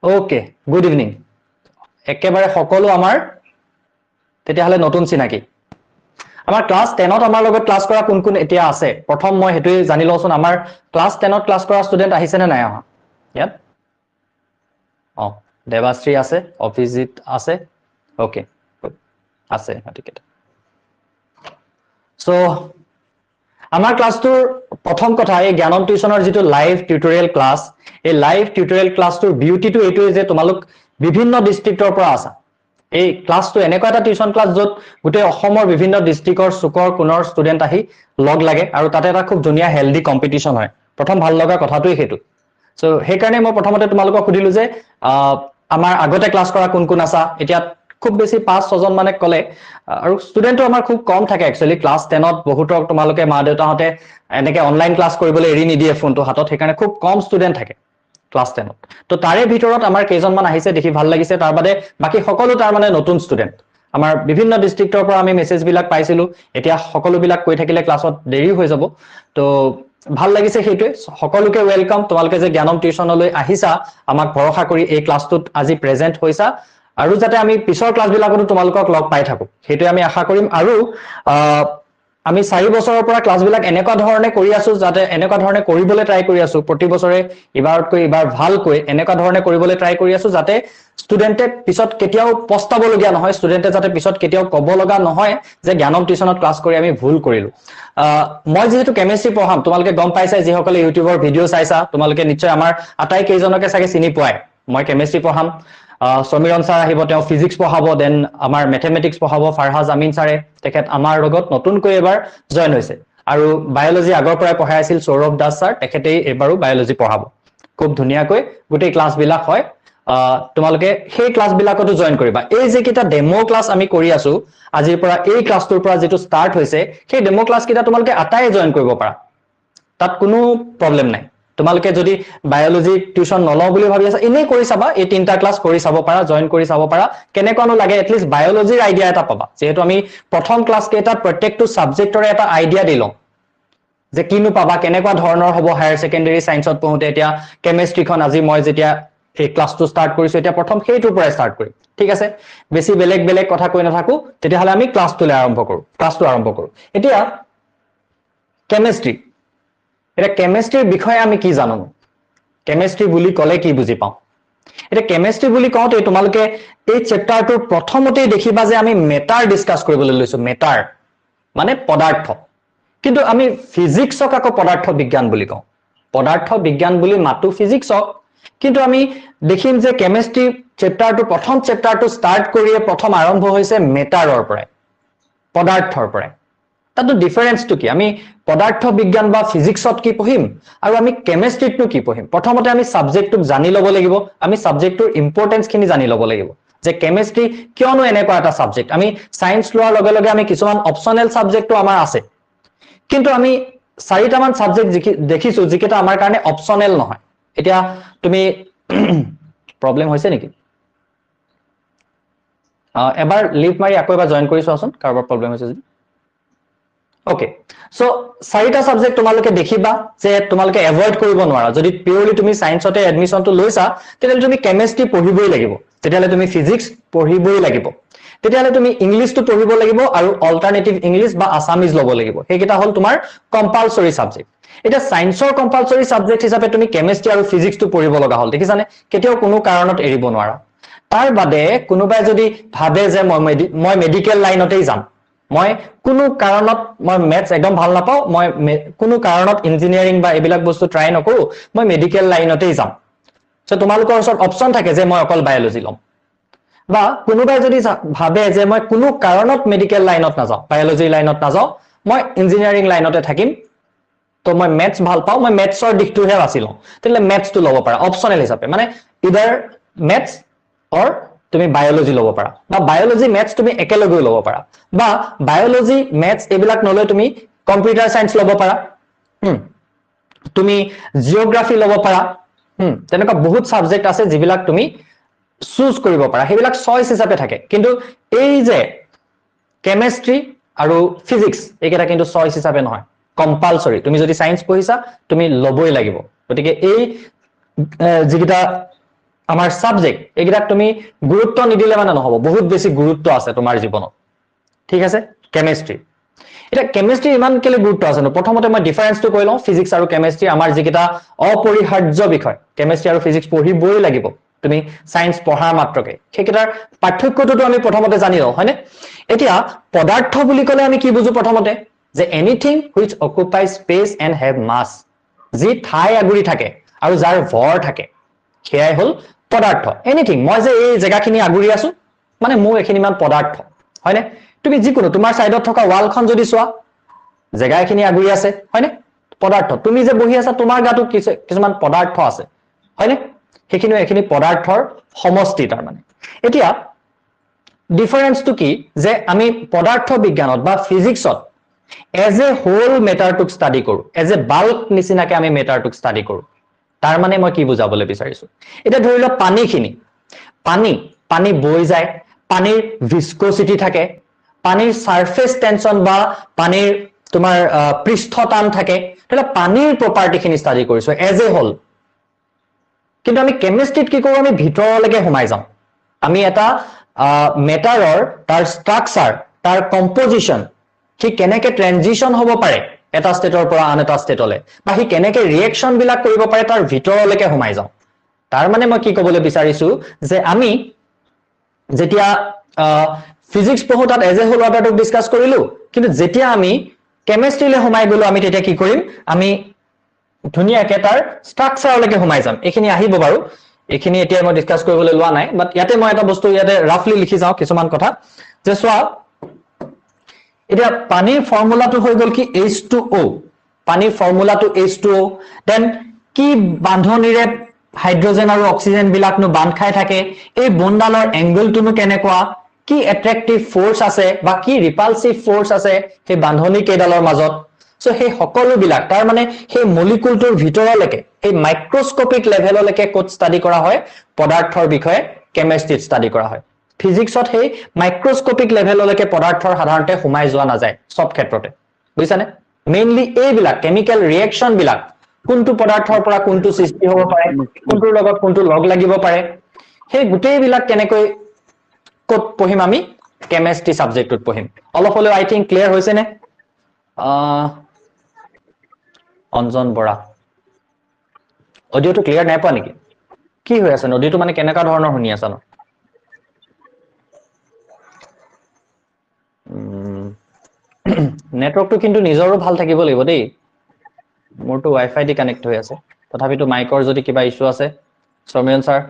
Okay good evening একেবাৰে সকলো আমাৰ তেতিয়াহলে নতুন চিনাকি আমাৰ ক্লাস 10 ত আমাৰ লগত ক্লাস কৰা কোন কোন এতিয়া আছে প্ৰথম মই হেতুই জানি লওছন আমাৰ ক্লাস 10 ত ক্লাস কৰা ষ্টুডেন্ট আহিছে নে নাই আহা ইয়াত দেৱাশ্ৰী আছে অভিজিত আছে ওকে আছে ঠিক আছে সো আমাৰ ক্লাসটোৰ প্ৰথম কথা এই জ্ঞানম টিউশনৰ যেটো লাইভ টিউটোৰিয়েল ক্লাস এই লাইভ টিউটোৰিয়েল ক্লাসটোৰ বিউটিটো এইটোই যে তোমালোক বিভিন্ন ডিস্ট্ৰিক্টৰ পৰা আছা এই ক্লাসটো এনেকুৱা এটা টিউশন ক্লাস যত গুটে অসমৰ বিভিন্ন ডিস্ট্ৰিক্টৰ সুকৰ কোনৰ ষ্টুডেন্ট আহি লগ লাগে আৰু তাতে এটা খুব ধুনিয়া হেলদি কম্পিটিশন হয় প্ৰথম ভাল লগা কথাটোই হেতু সো সেই কাৰণে মই প্ৰথমতে তোমালোকক খুদিলো যে আমাৰ আগতে ক্লাস কৰা কোন কোন আছা এতিয়া খুব বেছি 5-6 জন মানে কলে আৰু ষ্টুডেন্টও আমাৰ খুব কম থাকে একচুয়ালি ক্লাস 10 ত বহুতক তোমালোকে মা দেউতাহতে এনেকে অনলাইন ক্লাস কৰিবলৈ এৰি নিদিয়ে ফোনটো হাতত সেইকাৰণে খুব কম ষ্টুডেন্ট থাকে ক্লাস 10 ত তো তাৰে ভিতৰত আমাৰ কেইজন মান আহিছে দেখি ভাল লাগিছে তাৰ বাদে বাকি সকলো তাৰ মানে নতুন ষ্টুডেন্ট আমাৰ বিভিন্ন ডিস্ট্ৰিক্টৰ পৰা আমি মেছেজ বিলাক পাইছিলো এতিয়া সকলো বিলাক কৈ থাকিলে ক্লাছত দেৰি হৈ যাব তো ভাল লাগিছে হেতুই সকলোকে ওয়েলকাম তোমালোকে যে জ্ঞানম টিউশনলৈ আহিছা আমাক ভৰসা কৰি এই ক্লাছটোত আজি প্ৰেজেন্ট হৈছা আৰু যাতে আমি পিছৰ ক্লাছ বিলাকতো তোমালোকক লগ পাই থাকো হেতুই আমি আশা কৰিম আৰু আমি 4 বছৰৰ পৰা ক্লাছ বিলাক এনেকুৱা ধৰণে কৰি আছো যাতে এনেকুৱা ধৰণে কৰিবলৈ ট্ৰাই কৰি আছো প্ৰতি বছৰে ইবাৰতকৈ ইবাৰ ভালকৈ এনেকুৱা ধৰণে কৰিবলৈ ট্ৰাই কৰি আছো যাতে ষ্টুডেন্টে পিছত কেতিয়াও পস্তাব লগিয়া নহয় ষ্টুডেন্টে যাতে পিছত কেতিয়াও কব লগা নহয় যে জ্ঞানম টিউশনত ক্লাছ কৰি আমি ভুল কৰিলো মই যেহেতু কেমিষ্ট্ৰি পঢ়াম তোমালোকে গম পাইছা যে সকলে ইউটিউবৰ ভিডিও চাইছা তোমালোকে নিশ্চয় আমাৰ আটাই কেইজনকে চাগে চিনি পায় মই কেমিষ্ট্ৰি পঢ়াম সমীৰণ স্যাৰ আহিব তেওঁ ফিজিক্স পঢ়াব দেন আমাৰ ম্যাথমেটিক্স পঢ়াব ফাৰহাজ আমিন স্যাৰে তেখেত আমাৰ লগত নতুনকৈ এবাৰ জয়েন হৈছে আৰু বায়োলজি আগৰ পৰাই পঢ়াই আছিল সৌৰভ দাস স্যাৰ তেখেতেই এবাৰো বায়োলজি পঢ়াব খুব ধুনিয়াকৈ গুটেই ক্লাস বিলাক হয় তোমালোকে সেই ক্লাস বিলাকতো জয়েন কৰিবা এই যে কিটা ডেমো ক্লাস আমি কৰি আছো আজিৰ পৰা এই ক্লাসটোৰ পৰা যেটো স্টাৰ্ট হৈছে সেই ডেমো ক্লাস কিটা তোমালোকে আটাই জয়েন কৰিব পাৰা তাত কোনো প্ৰবলেম নাই তোমালোকে যদি বায়োলজি টিউশন নলও বুলি ভাবি আছা ইনে কৰি চাবা এই তিনটা ক্লাস কৰি চাব পাৰা জয়েন কৰি চাব পাৰা কেনেকুৱানো লাগে এটলিষ্ট বায়োলজিৰ আইডিয়া এটা পাবা যেহেতু আমি প্ৰথম ক্লাস কেইটাত প্ৰত্যেকটো সাবজেক্টৰে এটা আইডিয়া দিলো যে কিনো পাবা কেনেকুৱা ধৰণৰ হ'ব হায়াৰ সেকেন্ডাৰী সায়েন্সত পঢ়োতে এতিয়া কেমিষ্ট্ৰিখন আজি মই যেতিয়া এই ক্লাসটো স্টাৰ্ট কৰিছো এতিয়া প্ৰথম হেইটোৰ পৰা স্টাৰ্ট কৰিম ঠিক আছে বেছি বেলেগ বেলেগ কথা কৈ নাথাকো তেতিয়া হলে আমি ক্লাসটো আৰম্ভ কৰো এতিয়া কেমিষ্ট্ৰি এটা কেমিষ্ট্ৰিৰ বিষয়ে আমি কি জানো কেমিষ্ট্ৰি বুলি কলে কি বুজি পাও এটা কেমিষ্ট্ৰি বুলি কওঁতে তোমালোকে এই চ্যাপ্টাৰটোৰ প্ৰথমতেই দেখিবা যে আমি মেটাৰ ডিসকাস কৰিবলৈ লৈছো মেটাৰ মানে পদাৰ্থ কিন্তু আমি ফিজিক্সক আকৌ পদাৰ্থ বিজ্ঞান বুলি কওঁ পদাৰ্থ বিজ্ঞান বুলি মাতু ফিজিক্সক কিন্তু আমি দেখিম যে কেমিষ্ট্ৰি চ্যাপ্টাৰটো প্ৰথম চ্যাপ্টাৰটো স্টাৰ্ট কৰিয়ে প্ৰথম আৰম্ভ হৈছে মেটাৰৰ পৰা পদাৰ্থৰ পৰা তাতো ডিফাৰেন্সটো কি আমি পদাৰ্থ বিজ্ঞান বা ফিজিক্সত কি পঢ়িম আৰু আমি কেমিষ্ট্ৰিতনো কি পঢ়িম প্ৰথমতে আমি সাবজেক্টটো জানি লব লাগিব আমি সাবজেক্টৰ ইম্পৰ্টেন্স খিনি জানি লব লাগিব যে কেমিষ্ট্ৰি কিয়নো এনেকুৱা এটা সাবজেক্ট আমি সায়েন্স লোৱাৰ লগে লগে আমি কিছুমান অপচনেল সাবজেক্টটো আমাৰ আছে কিন্তু আমি 4টা মান সাবজেক্ট দেখিছো যিকেটা আমাৰ কাৰণে অপচনেল নহয় এতিয়া তুমি প্ৰবলেম হৈছে নেকি এবাৰ লিভ মাৰি আকৌ এবাৰ জয়েন কৰি চোৱাচোন কাৰোবাৰ প্ৰবলেম হৈছে যদি ওকে সো 4টা সাবজেক্ট তোমালোকে দেখিবা যে তোমালোকে এভয়েড কৰিব নোৱাৰা যদি পিওৰলি তুমি সায়েন্সতে এডমিশনটো লৈছা তেতিয়ালে তুমি কেমিষ্ট্ৰি পঢ়িবই লাগিব তেতিয়ালে তুমি ফিজিক্স পঢ়িবই লাগিব তেতিয়ালে তুমি ইংলিশটো পঢ়িব লাগিব আৰু অল্টাৰনেটিভ ইংলিশ বা আসামিজ ল'ব লাগিব হেকিটা হল তোমাৰ কম্পালসৰি সাবজেক্ট এটা সায়েন্সৰ কম্পালসৰি সাবজেক্ট হিচাপে তুমি কেমিষ্ট্ৰি আৰু ফিজিক্সটো পঢ়িব লগা হল দেখিছানে কেতিয়াও কোনো কাৰণত এৰিব নোৱাৰা তাৰ বাদে কোনোবাই যদি ভাবে যে মই মেডিকেল লাইনতেই যাম মই কোনো কাৰণত মই ম্যাথছ একদম ভাল নাপাও মই কোনো কাৰণত ইঞ্জিনিয়াৰিং বা এবিলাক বস্তু ট্ৰাই নকৰো মই মেডিকেল লাইনতেই যাম সো তোমালোকৰ ওচৰত অপচন থাকে যে মই অকল বায়োলজি লম বা কোনোবাই যদি ভাবে যে মই কোনো কাৰণত মেডিকেল লাইনত না যাও বায়োলজি লাইনত না যাও মই ইঞ্জিনিয়াৰিং লাইনতে থাকিম তো মই ম্যাথছ ভাল পাও মই ম্যাথছৰ দিকটোহে বাছি লম তেলে ম্যাথছটো ল'ব পাৰা অপচনেল হিচাপে মানে ইদাৰ ম্যাথছ অৰ তুমি বায়োলজি ল'ব পাৰা বা বায়োলজি ম্যাথছ তুমি একেলগে ল'ব পাৰা বা বায়োলজি ম্যাথছ এবিলাক নলৈ তুমি কম্পিউটাৰ সায়েন্স ল'ব পাৰা তুমি জিওগ্ৰাফি ল'ব পাৰা তেনেকুৱা বহুত সাবজেক্ট আছে যিবিলাক তুমি চুজ কৰিব পাৰা হেবিলাক চয়েস হিচাপে থাকে কিন্তু এই যে কেমিষ্ট্ৰি আৰু ফিজিক্স এইকেটা কিন্তু চয়েস হিচাপে নহয় কম্পালসৰি তুমি যদি সায়েন্স পঢ়িছা তুমি ল'বই লাগিব গতিকে এই যিকিটা আমাৰ সাবজেক্ট এগিলাক তুমি গুৰুত্ব নিদিলে মানে নহব বহুত বেছি গুৰুত্ব আছে তোমাৰ জীৱনত ঠিক আছে কেমিষ্ট্ৰি এটা কেমিষ্ট্ৰি ইমান কেলে গুৰুত্ব আছে প্ৰথমতে মই ডিফাৰেন্সটো কৈ লওঁ ফিজিক্স আৰু কেমিষ্ট্ৰি আমাৰ যিকেইটা অপৰিহাৰ্য বিষয় কেমিষ্ট্ৰি আৰু ফিজিক্স পঢ়িবই লাগিব তুমি সায়েন্স পঢ়াৰ মাত্ৰকে সেইকেইটাৰ পাৰ্থক্যটো আমি প্ৰথমতে জানি লওঁ হয়নে এতিয়া পদাৰ্থ বুলি ক'লে আমি কি বুজো প্ৰথমতে যে anything which occupies space and have mass যি ঠাই আগুৰি থাকে আৰু যাৰ ভৰ থাকে সেয়াই হল পদাৰ্থ এনিথিং মই যে এই জায়গাখিনি আগুৰি আছো মানে মোৰ এখিনি মান পদাৰ্থ হয়নে তুমি যিকোনো তোমাৰ সাইডত থকা ওয়ালখন যদি চোৱা জায়গাখিনি আগুৰি আছে হয়নে পদাৰ্থ তুমি যে বহি আছা তোমাৰ গাটো কিছুমান পদাৰ্থ আছে হয়নে সেইখিনি এখিনি পদাৰ্থৰ সমষ্টি তাৰ মানে এতিয়া ডিফাৰেন্সটো কি যে আমি পদাৰ্থ বিজ্ঞানত বা ফিজিক্সত এজ এ হোল মেটাৰটোক ষ্টাডি কৰো এজ এ বাল্ক নিচিনাকে আমি মেটাৰটোক ষ্টাডি কৰো তাৰ মানে মই কি বুজাবলৈ বিচাৰিছো এটা ধৰি লওক পানী বৈ যায় পানীৰ ভিস্কোসিটি থাকে পানীৰ সাৰফেস টেনশন বা পানীৰ তোমাৰ পৃষ্ঠটান থাকে তাহলে পানীৰ প্ৰপাৰ্টিখিনি ষ্টাডি কৰিছো এজ এ হোল কিন্তু আমি কেমিষ্ট্ৰিত কি কৰো আমি ভিতৰলৈকে সোমাই যাওঁ আমি এটা মেটাৰৰ তাৰ ষ্ট্ৰাকচাৰ তাৰ কম্পোজিশন কি কেনেকে ট্ৰানজিশন হ'ব পাৰে এটা ষ্টেটৰ পৰা আন এটা ষ্টেটলৈ বা কি কেনেকে ৰিএকশন বিলাক কৰিব পাৰে তাৰ ভিতৰলৈকে সোমাই যাওঁ তাৰ মানে মই কি ক'বলৈ বিচাৰিছো যে আমি যেতিয়া ফিজিক্স পঢ়ো তাত এজ এ হোল অৰ্ডাৰটোক ডিসকাস কৰিলো কিন্তু যেতিয়া আমি কেমিষ্ট্ৰিলৈ সোমাই গলো আমি তেতিয়া কি কৰিম আমি ধুনিয়াকে তাৰ ষ্ট্ৰাকচাৰলৈকে সোমাই যাম এখিনি আহিব বাৰু এখিনি এতিয়া মই ডিসকাস কৰিবলৈ লোৱা নাই বাট ইয়াতে মই এটা বস্তু ইয়াতে ৰাফলি লিখি যাওঁ কিছুমান কথা যে চোৱা এতিয়া পানীৰ ফৰ্মুলাটো হৈ গল কি H2O পানীৰ ফৰ্মুলাটো H2O দেন কি বান্ধনীৰে হাইড্ৰোজেন আৰু অক্সিজেন বিলাকনো বান্ধ খাই থাকে এই বন্ডালৰ এংগলটোনো কেনেকুৱা কি এট্ৰাকটিভ ফোৰ্স আছে বা কি ৰিপালসিভ ফোৰ্স আছে সেই বান্ধনী কেইডালৰ মাজত সো সেই সকলো বিলাক তাৰ মানে সেই মলিকুলটোৰ ভিতৰলৈকে এই মাইক্ৰোস্কোপিক লেভেললৈকে কোড ষ্টাডি কৰা হয় পদাৰ্থৰ বিষয়ে কেমিষ্ট্ৰিত ষ্টাডি কৰা হয় ফিজিক্সত সেই মাইক্ৰোস্কোপিক লেভেললৈকে পদাৰ্থৰ সাধাৰণতে সোমাই যোৱা নাযায় সব ক্ষেত্ৰতে বুজিছানে মেইনলি এইবিলাক কেমিক্যাল ৰিএকশন বিলাক কোনটো পদাৰ্থৰ পৰা কোনটো সৃষ্টি হ'ব পাৰে কোনটোৰ লগত কোনটো লগ লাগিব পাৰে সেই গোটেই বিলাক কেনেকৈ কোড পঢ়িম আমি কেমিষ্ট্ৰি সাবজেক্টত পঢ়িম অলপ হলেও আই থিংক ক্লিয়াৰ হৈছে নে অঞ্জন বৰা অডিওটো ক্লিয়াৰ নাই পোৱা নেকি কি হৈ আছে অডিওটো মানে কেনেকা ধৰণৰ শুনি আছা ন নেটৱৰ্কটো কিন্তু নিজৰো ভাল থাকিব লাগিব দেই মোৰটো ওয়াইফাই দি কানেক্ট হৈ আছে তথাপিতো মাইকৰ যদি কিবা ইস্যু আছে সৌম্যন স্যাৰ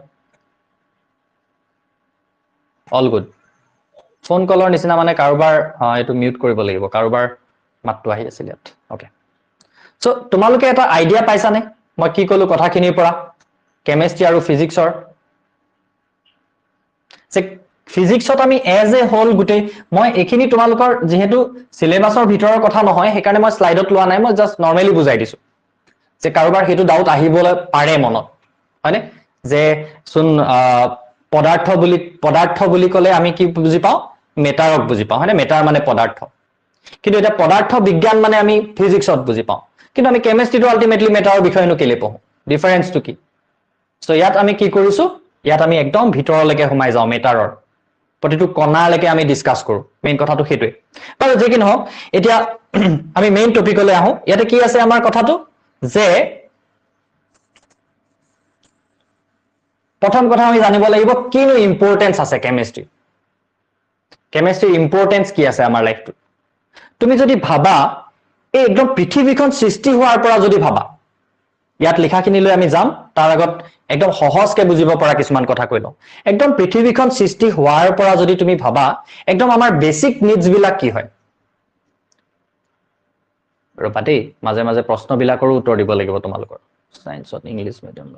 অল গুড ফোন কলৰ নিচিনা মানে কাৰোবাৰ এটো মিউট কৰিব লাগিব কাৰোবাৰ মাতটো আহি আছিল ইয়াত ওকে সো তোমালোকে এটা আইডিয়া পাইছানে মই কি কলো কথাখিনিৰ পৰা কেমিষ্ট্ৰি আৰু ফিজিক্সৰ যে ফিজিক্সত আমি এজ এ হোল গুটেই মই এখিনি তোমালোকৰ যেহেতু সিলেবাসৰ ভিতৰৰ কথা নহয় সেইকাৰণে মই স্লাইডত লোৱা নাই মই জাস্ট নৰমালি বুজাই দিছো যে কাৰোবাৰ হেতু ডাউট আহিবলৈ পাৰে মনত হয়নে যে শুন পদাৰ্থ বুলি ক'লে আমি কি বুজি পাওঁ মেটাৰক বুজি পাওঁ হয়নে মেটাৰ মানে পদাৰ্থ কিন্তু এটা পদাৰ্থ বিজ্ঞান মানে আমি ফিজিক্সত বুজি পাওঁ কিন্তু আমি কেমিষ্ট্ৰিটো আলটিমেটলি মেটাৰৰ বিষয়নো কেলে পঢ়ো ডিফাৰেন্সটো কি সো ইয়াত আমি কি কৰিছো ইয়াত আমি একদম ভিতৰলৈকে সোমাই যাওঁ মেটাৰৰ প্ৰতিটো কণালৈকে আমি ডিসকাস কৰো মেইন কথাটো হেতুই বাৰু যে কি নহওক এতিয়া আমি মেইন টপিকলৈ আহো ইয়াতে কি আছে আমাৰ কথাটো যে প্ৰথম কথা আমি জানিব লাগিব কিনো ইম্পৰ্টেন্স আছে কেমিষ্ট্ৰি ইম্পৰ্টেন্স কি আছে আমাৰ লাইফটো তুমি যদি ভাবা এই একদম পৃথিৱীখন সৃষ্টি হোৱাৰ পৰা যদি ভাবা ইয়াত লিখাখিনিলৈ আমি যাম তাৰ আগত একদম সহজকে বুজিব পৰা কিছুমান কথা কৈ লওঁ একদম পৃথিৱীখন সৃষ্টি হোৱাৰ পৰা যদি তুমি ভাবা একদম আমাৰ বেসিক নিডস বিলাক কি হয় ৰপাতি মাজে মাজে প্ৰশ্ন বিলাকৰো উত্তৰ দিব লাগিব তোমালোকৰ সায়েন্সত ইংলিশ মিডিয়াম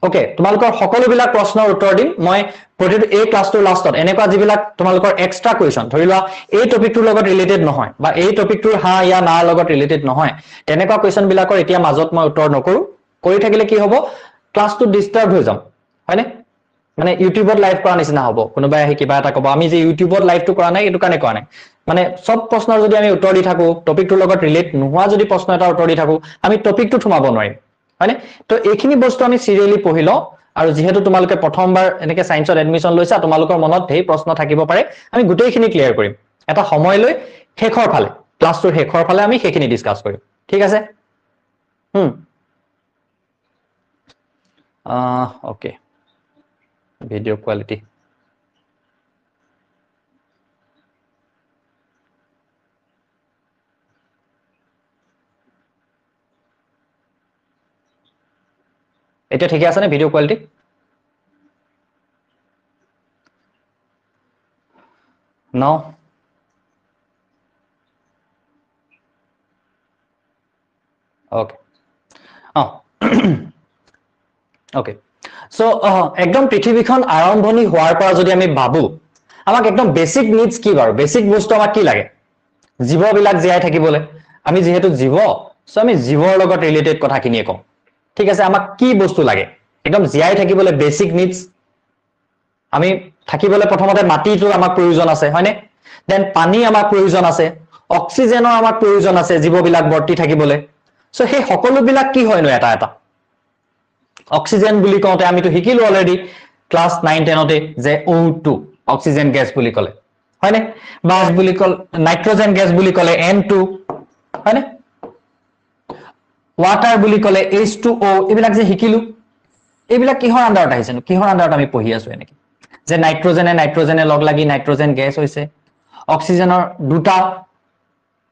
ওকে তোমালোকৰ সকলো বিলাক প্ৰশ্নৰ উত্তৰ দিম মই প্ৰতিটো এই ক্লাছটোৰ লাষ্টত এনেকুৱা যিবিলাক তোমালোকৰ এক্সট্ৰা কোৱেশ্চন ধৰি লোৱা এই টপিকটোৰ লগত ৰিলেটেড নহয় বা এই টপিকটোৰ হা ইয়া না লগত ৰিলেটেড নহয় তেনেকুৱা কোৱেশ্চন বিলাকৰ এতিয়া মাজত মই উত্তৰ নকৰো কৰি থাকিলে কি হ'ব ক্লাছটো ডিস্টাৰ্ব হৈ যাম হয়নে মানে ইউটিউবত লাইভ কৰা নিচিনা হ'ব কোনোবাই আহি কিবা এটা ক'ব আমি যে ইউটিউবত লাইভটো কৰা নাই এটো কানে কৰা নাই মানে সব প্ৰশ্নৰ যদি আমি উত্তৰ দি থাকো টপিকটোৰ লগত ৰিলেট নোহোৱা যদি প্ৰশ্ন এটা উত্তৰ দি থাকো আমি টপিকটো থুমাব নোৱাৰিম হয়নে তো এইখিনি বস্তু আমি সিৰিয়ালি পঢ়ি লওঁ আৰু যেহেতু তোমালোকে প্ৰথমবাৰ এনেকে সায়েন্সত এডমিশন লৈছা তোমালোকৰ মনত ধেই প্ৰশ্ন থাকিব পাৰে আমি গোটেইখিনি ক্লিয়াৰ কৰিম এটা সময় লৈ শেষৰ ফালে ক্লাছটোৰ শেষৰ ফালে আমি সেইখিনি ডিসকাস কৰিম ঠিক আছে ওকে ভিডিও কোৱালিটি এটা ঠিক আছে নে video quality No. Okay. Oh. Okay. So, একদম পৃথিৱীখন আৰম্ভণি হোৱাৰ পৰা যদি আমি ভাবো আমাক একদম বেসিক নিডস কি বাৰু বেসিক বস্তু আমাক কি লাগে জীৱবিলাক জীয়াই থাকিবলৈ আমি যেহেতু জীৱ সো আমি জীৱৰ লগত ৰিলেটেড কথাখিনিয়ে কম ঠিক আছে আমাক কি বস্তু লাগে একদম জীয়াই থাকিবলৈ বেসিক নিডস আমি থাকিবলৈ প্ৰথমতে মাটিটো আমাক প্ৰয়োজন আছে হয়নে দেন পানী আমাক প্ৰয়োজন আছে অক্সিজেনৰ আমাক প্ৰয়োজন আছে জীৱবিলাক বৰ্তি থাকিবলৈ সো সেই সকলোবিলাক কি হয়নো এটা এটা অক্সিজেন বুলি কওঁতে আমিতো শিকিলো অলৰেডি ক্লাস 9 10 তে যে O2 অক্সিজেন গ্যাস বুলি কলে হয়নে বাস বুলি কল নাইট্ৰজেন গ্যাস বুলি কলে N2 হয়নে ওয়াটাৰ বুলি কলে H2O এইবিলাক যে শিকিলো এইবিলাক কিহৰ আন্ডাৰত আহিছে নো কিহৰ আন্ডাৰত আমি পঢ়ি আছো এনেকে যে নাইট্ৰজেনে লগ লাগি নাইট্ৰজেন গ্যাস হৈছে অক্সিজেনৰ দুটা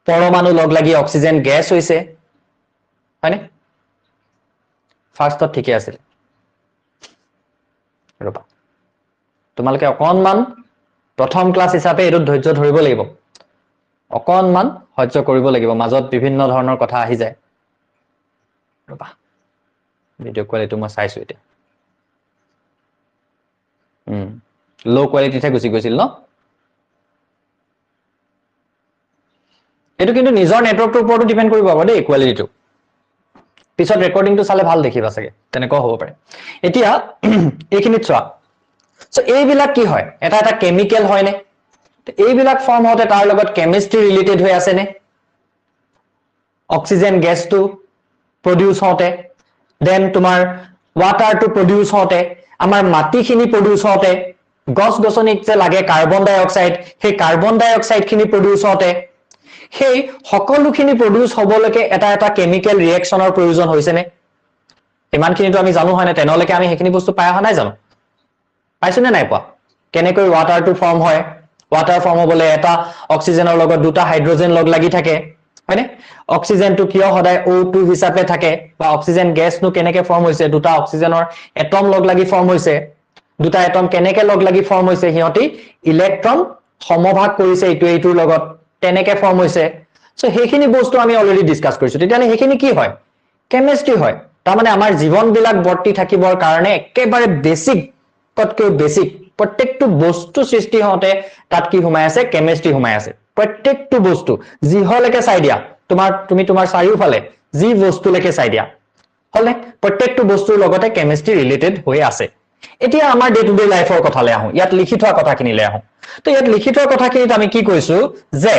পৰমাণু লগ লাগি অক্সিজেন গ্যাস হৈছে হয়নে ফাৰ্ষ্টত ঠিকে আছিল ৰবা তোমালোকে অকনমান প্ৰথম ক্লাস হিচাপে এটো ধৈৰ্য ধৰিব লাগিব অকনমান সহ্য কৰিব লাগিব মাজত বিভিন্ন ধৰণৰ কথা আহি যায় ৰবা ভিডিও কোৱালিটি মই চাইছো এতিয়া লো কোৱালিটিতে গুছি গৈছিল ন এটো কিন্তু নিজৰ নেটৱৰ্কটোৰ ওপৰতো ডিপেন্ড কৰিব হ'ব দেই কোৱালিটিটো পিছত ৰেকৰ্ডিংটো চালে ভাল দেখিবা চাগে তেনেকুৱা হ'ব পাৰে এতিয়া এইখিনিত চোৱা সো এইবিলাক কি হয় এটা এটা কেমিক্যাল হয়নে এইবিলাক ফৰ্ম হতে তাৰ লগত কেমিস্ট্ৰি ৰিলেটেড হৈ আছে নে অক্সিজেন গ্যাসটো প্ৰডিউস হতে দেন তোমাৰ ওয়াটাৰটো প্ৰডিউস হতে আমাৰ মাটিখিনি প্ৰডিউস হতে গছ গছনিক যে লাগে কাৰ্বন ডাই অক্সাইড সেই কাৰ্বন ডাই অক্সাইড খিনি প্ৰডিউস হতে সেই সকলোখিনি প্ৰডিউস হবলৈকে এটা এটা কেমিক্যাল ৰিঅ্যাকশনৰ প্ৰয়োজন হৈছে নে ইমানখিনিটো আমি জানো হয়নে তেনেলৈকে আমি সেইখিনি বস্তু পাই অহা নাই জানো পাইছো নে নাই পোৱা কেনেকৈ ওয়াটাৰটো ফৰ্ম হয় ওয়াটাৰ ফৰ্ম হ'বলে এটা অক্সিজেনৰ লগত দুটা হাইড্ৰোজেন লগ লাগি থাকে হয়নে অক্সিজেনটো কিয় সদায় O2 হিচাপে থাকে বা অক্সিজেন গ্যাস নো কেনেকৈ ফৰ্ম হৈছে দুটা অক্সিজেনৰ এটম লগ লাগি ফৰ্ম হৈছে দুটা এটম কেনেকৈ লগ লাগি ফৰ্ম হৈছে হিয়তি ইলেক্ট্ৰন সমভাগ কৰিছে এইটোৰ লগত তেনেকৈ ফৰ্ম হৈছে সো সেইখিনি বস্তু আমি অলৰেডি ডিসকাস কৰিছো তেতিয়ানে সেইখিনি কি হয় কেমিস্ট্ৰি হয় তাৰ মানে আমাৰ জীৱনবিলাক বৰ্তি থাকিবৰ কাৰণে একেবাৰে বেসিক কতকৈ বেসিক প্ৰত্যেকটো বস্তু সৃষ্টি হতে তাত কি হুমাই আছে কেমিস্ট্ৰি হুমাই আছে প্ৰত্যেকটো বস্তু যি হলকে চাই দিয়া তুমি তোমাৰ চাৰিওফালে যি বস্তু লেকে চাই দিয়া হলনে প্ৰত্যেকটো বস্তুৰ লগতে কেমিস্ট্ৰি ৰিলেটেড হৈ আছে এতিয়া আমাৰ ডে টু ডে লাইফৰ কথালে আহো ইয়াত লিখি থোৱা কথাখিনিলে আহো তো ইয়াত লিখি থোৱা কথাখিনিত আমি কি কৈছো যে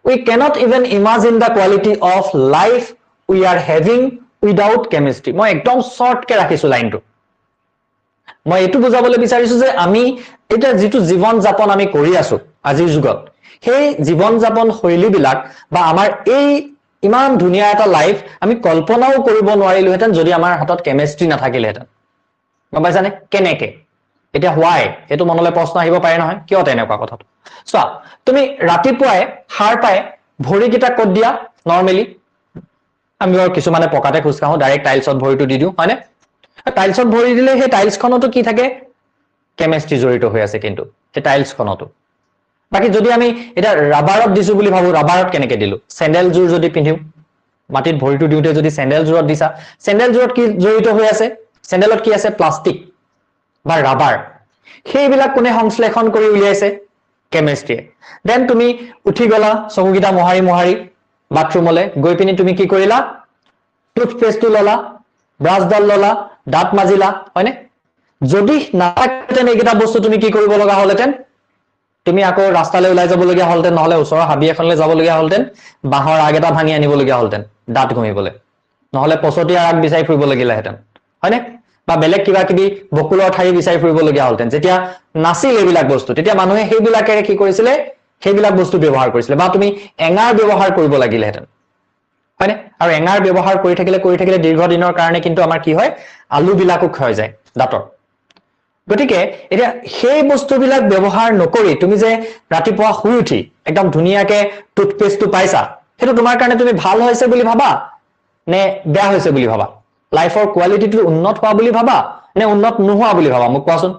we cannot even imagine the quality of life we are having without chemistry মই একদম শর্ট কে ৰাখিছো লাইনটো মই এটো বুজাবলৈ বিচাৰিছো যে আমি এটা যেটো জীবন যাপন আমি কৰি আছো আজিৰ যুগত সেই জীবন যাপন শৈলী বিলাক বা আমাৰ এই ইমান ধুনিয়া এটা লাইফ আমি কল্পনাও কৰিব নোৱাৰিলোহেতেন যদি আমাৰ হাতত কেমিস্ট্ৰি নাথাকিলেহেতেন গম পাইছানে কেনেকে এটা হোৱাই এটো মনলৈ প্ৰশ্ন আহিব পাৰে নহয় কিয় তেনেকুৱা কথাটো চোৱা তুমি ৰাতিপুৱাই হাৰ পাই ভৰি কিটা কত দিয়া নৰমালি আমি কিছু মানে পকাতে খুসকাও ডাইৰেক্ট টাইলছত ভৰিটো দি দিও হয়নে টাইলছত ভৰি দিলে সেই টাইলছখনতো কি থাকে কেমিস্ট্ৰি জড়িত হৈ আছে কিন্তু সেই টাইলছখনতো বাকি যদি আমি এটা ৰাবাৰত দিছো বুলি ভাবো ৰাবাৰত কেনেকে দিলো স্যান্ডেল জোৰ যদি পিন্ধিও মাটিত ভৰিটো দিউতে যদি স্যান্ডেল জোৰত দিছা স্যান্ডেল জোৰত কি জড়িত হৈ আছে স্যান্ডেলত কি আছে প্লাষ্টিক বা ৰাবাৰ সেইবিলাক কোনে সংশ্লেষণ কৰি উলিয়াইছে কেমিস্ট্ৰি দেন তুমি উঠি গলা চকুকিটা মহাৰি বাথৰুমলে গৈ পিনি তুমি কি কৰিলা টুথপেষ্টটো ললা ব্ৰাছডাল ললা দাঁত মাজিলা হয়নে যদি নাথাকেতেন এইকেইটা বস্তু তুমি কি কৰিব লগা হলতেন তুমি আকৌ ৰাস্তালৈ ওলাই যাব লগা হলতেন নহলে ওচৰৰ হাবি এখনলৈ যাব লগা হলতেন বাহৰ আগ এটা ভাঙি আনিব লগা হলতেন দাঁত ঘমিবলৈ নহলে পছতীয়া ৰাগ বিচাৰি ফুৰিব লাগিলেহেঁতেন হয়নে বা বেলেগ কিবা কিবি বকুলৰ ঠাই বিচাৰি ফুৰিবলগীয়া হ'লহেঁতেন যেতিয়া নাছিল এইবিলাক বস্তু তেতিয়া মানুহে সেইবিলাকেৰে কি কৰিছিলে সেইবিলাক বস্তু ব্যৱহাৰ কৰিছিলে বা তুমি এঙাৰ ব্যৱহাৰ কৰিব লাগিলেহেঁতেন হয়নে আৰু এঙাৰ ব্যৱহাৰ কৰি থাকিলে দীৰ্ঘদিনৰ কাৰণে কিন্তু আমাৰ কি হয় আলুবিলাকো ক্ষয় যায় দাঁতৰ গতিকে এতিয়া সেই বস্তুবিলাক ব্যৱহাৰ নকৰি তুমি যে ৰাতিপুৱা শুই উঠি একদম ধুনীয়াকে টুথপেষ্টটো পাইছা সেইটো তোমাৰ কাৰণে তুমি ভাল হৈছে বুলি ভাবা নে বেয়া হৈছে বুলি ভাবা লাইফৰ কোৱালিটিটো উন্নত হোৱা বুলি ভাবা নে উন্নত নোহোৱা বুলি ভাবা মোক কোৱাচোন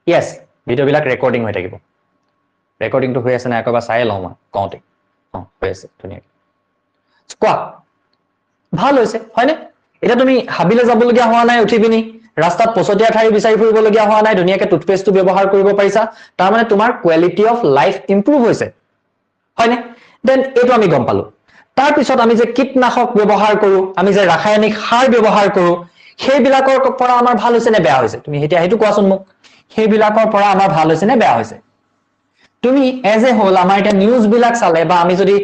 ইয়েছ ভিডিঅ'বিলাক ৰেকৰ্ডিং হৈ থাকিব ৰেকৰ্ডিংটো হৈ আছে নাই একবাৰ চাই লওঁ মই কওঁতে হৈ আছে ধুনীয়াকৈ কোৱা ভাল হৈছে হয়নে এতিয়া তুমি হাবিলে যাবলগীয়া হোৱা নাই উঠি পিনি ৰাস্তাত পছতীয়া ঠাই বিচাৰি ফুৰিবলগীয়া হোৱা নাই ধুনীয়াকৈ টুথপেষ্টটো ব্যৱহাৰ কৰিব পাৰিছা তাৰমানে তোমাৰ কোৱালিটি অফ লাইফ ইম্প্ৰুভ হৈছে হয়নে দেন এইটো আমি গম পালো তাৰপিছত আমি যে কীটনাশক ব্যৱহাৰ কৰো আমি যে ৰাসায়নিক সাৰ ব্যৱহাৰ কৰো সেইবিলাকৰ পৰা আমাৰ ভাল হৈছে নে বেয়া হৈছে তুমি এতিয়া সেইটো কোৱাচোন মোক সেইবিলাকৰ পৰা আমাৰ ভাল হৈছে নে বেয়া হৈছে তুমি এজ এ হোল আমাৰ এটা নিউজ বিলাক চালে বা আমি যদি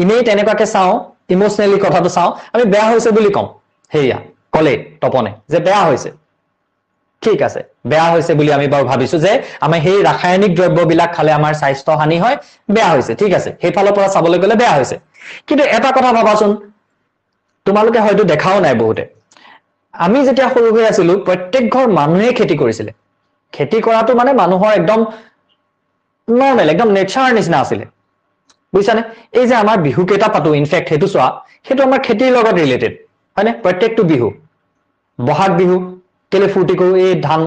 ইমেই তেনেকুৱাকে চাওঁ ইমোশনেলি কথাটো চাওঁ আমি বেয়া হৈছে বুলি কম হেয়া কলে তপনে যে বেয়া হৈছে ঠিক আছে বেয়া হৈছে বুলি আমি বাৰু ভাবিছো যে আমি সেই ৰাসায়নিক দ্ৰব্যবিলাক খালে আমাৰ স্বাস্থ্য হানি হয় বেয়া হৈছে ঠিক আছে সেইফালৰ পৰা চাবলৈ গ'লে বেয়া হৈছে কিন্তু এটা কথা ভাবাচোন তোমালোকে হয়তো দেখাও নাই বহুতে আমি যেতিয়া সৰু হৈ আছিলো প্ৰত্যেক ঘৰ মানুহে খেতি কৰিছিলে খেতি কৰাটো মানে মানুহৰ একদম নৰ্মেল একদম নেচাৰ নিচিনা আছিলে বুজিছানে এই যে আমাৰ বিহু কেইটা পাতো ইনফেক্ট সেইটো চোৱা সেইটো আমাৰ খেতিৰ লগত ৰিলেটেড হয়নে প্ৰত্যেকটো বিহু বহাগ বিহু কেলে ফূৰ্তি কৰো এই ধান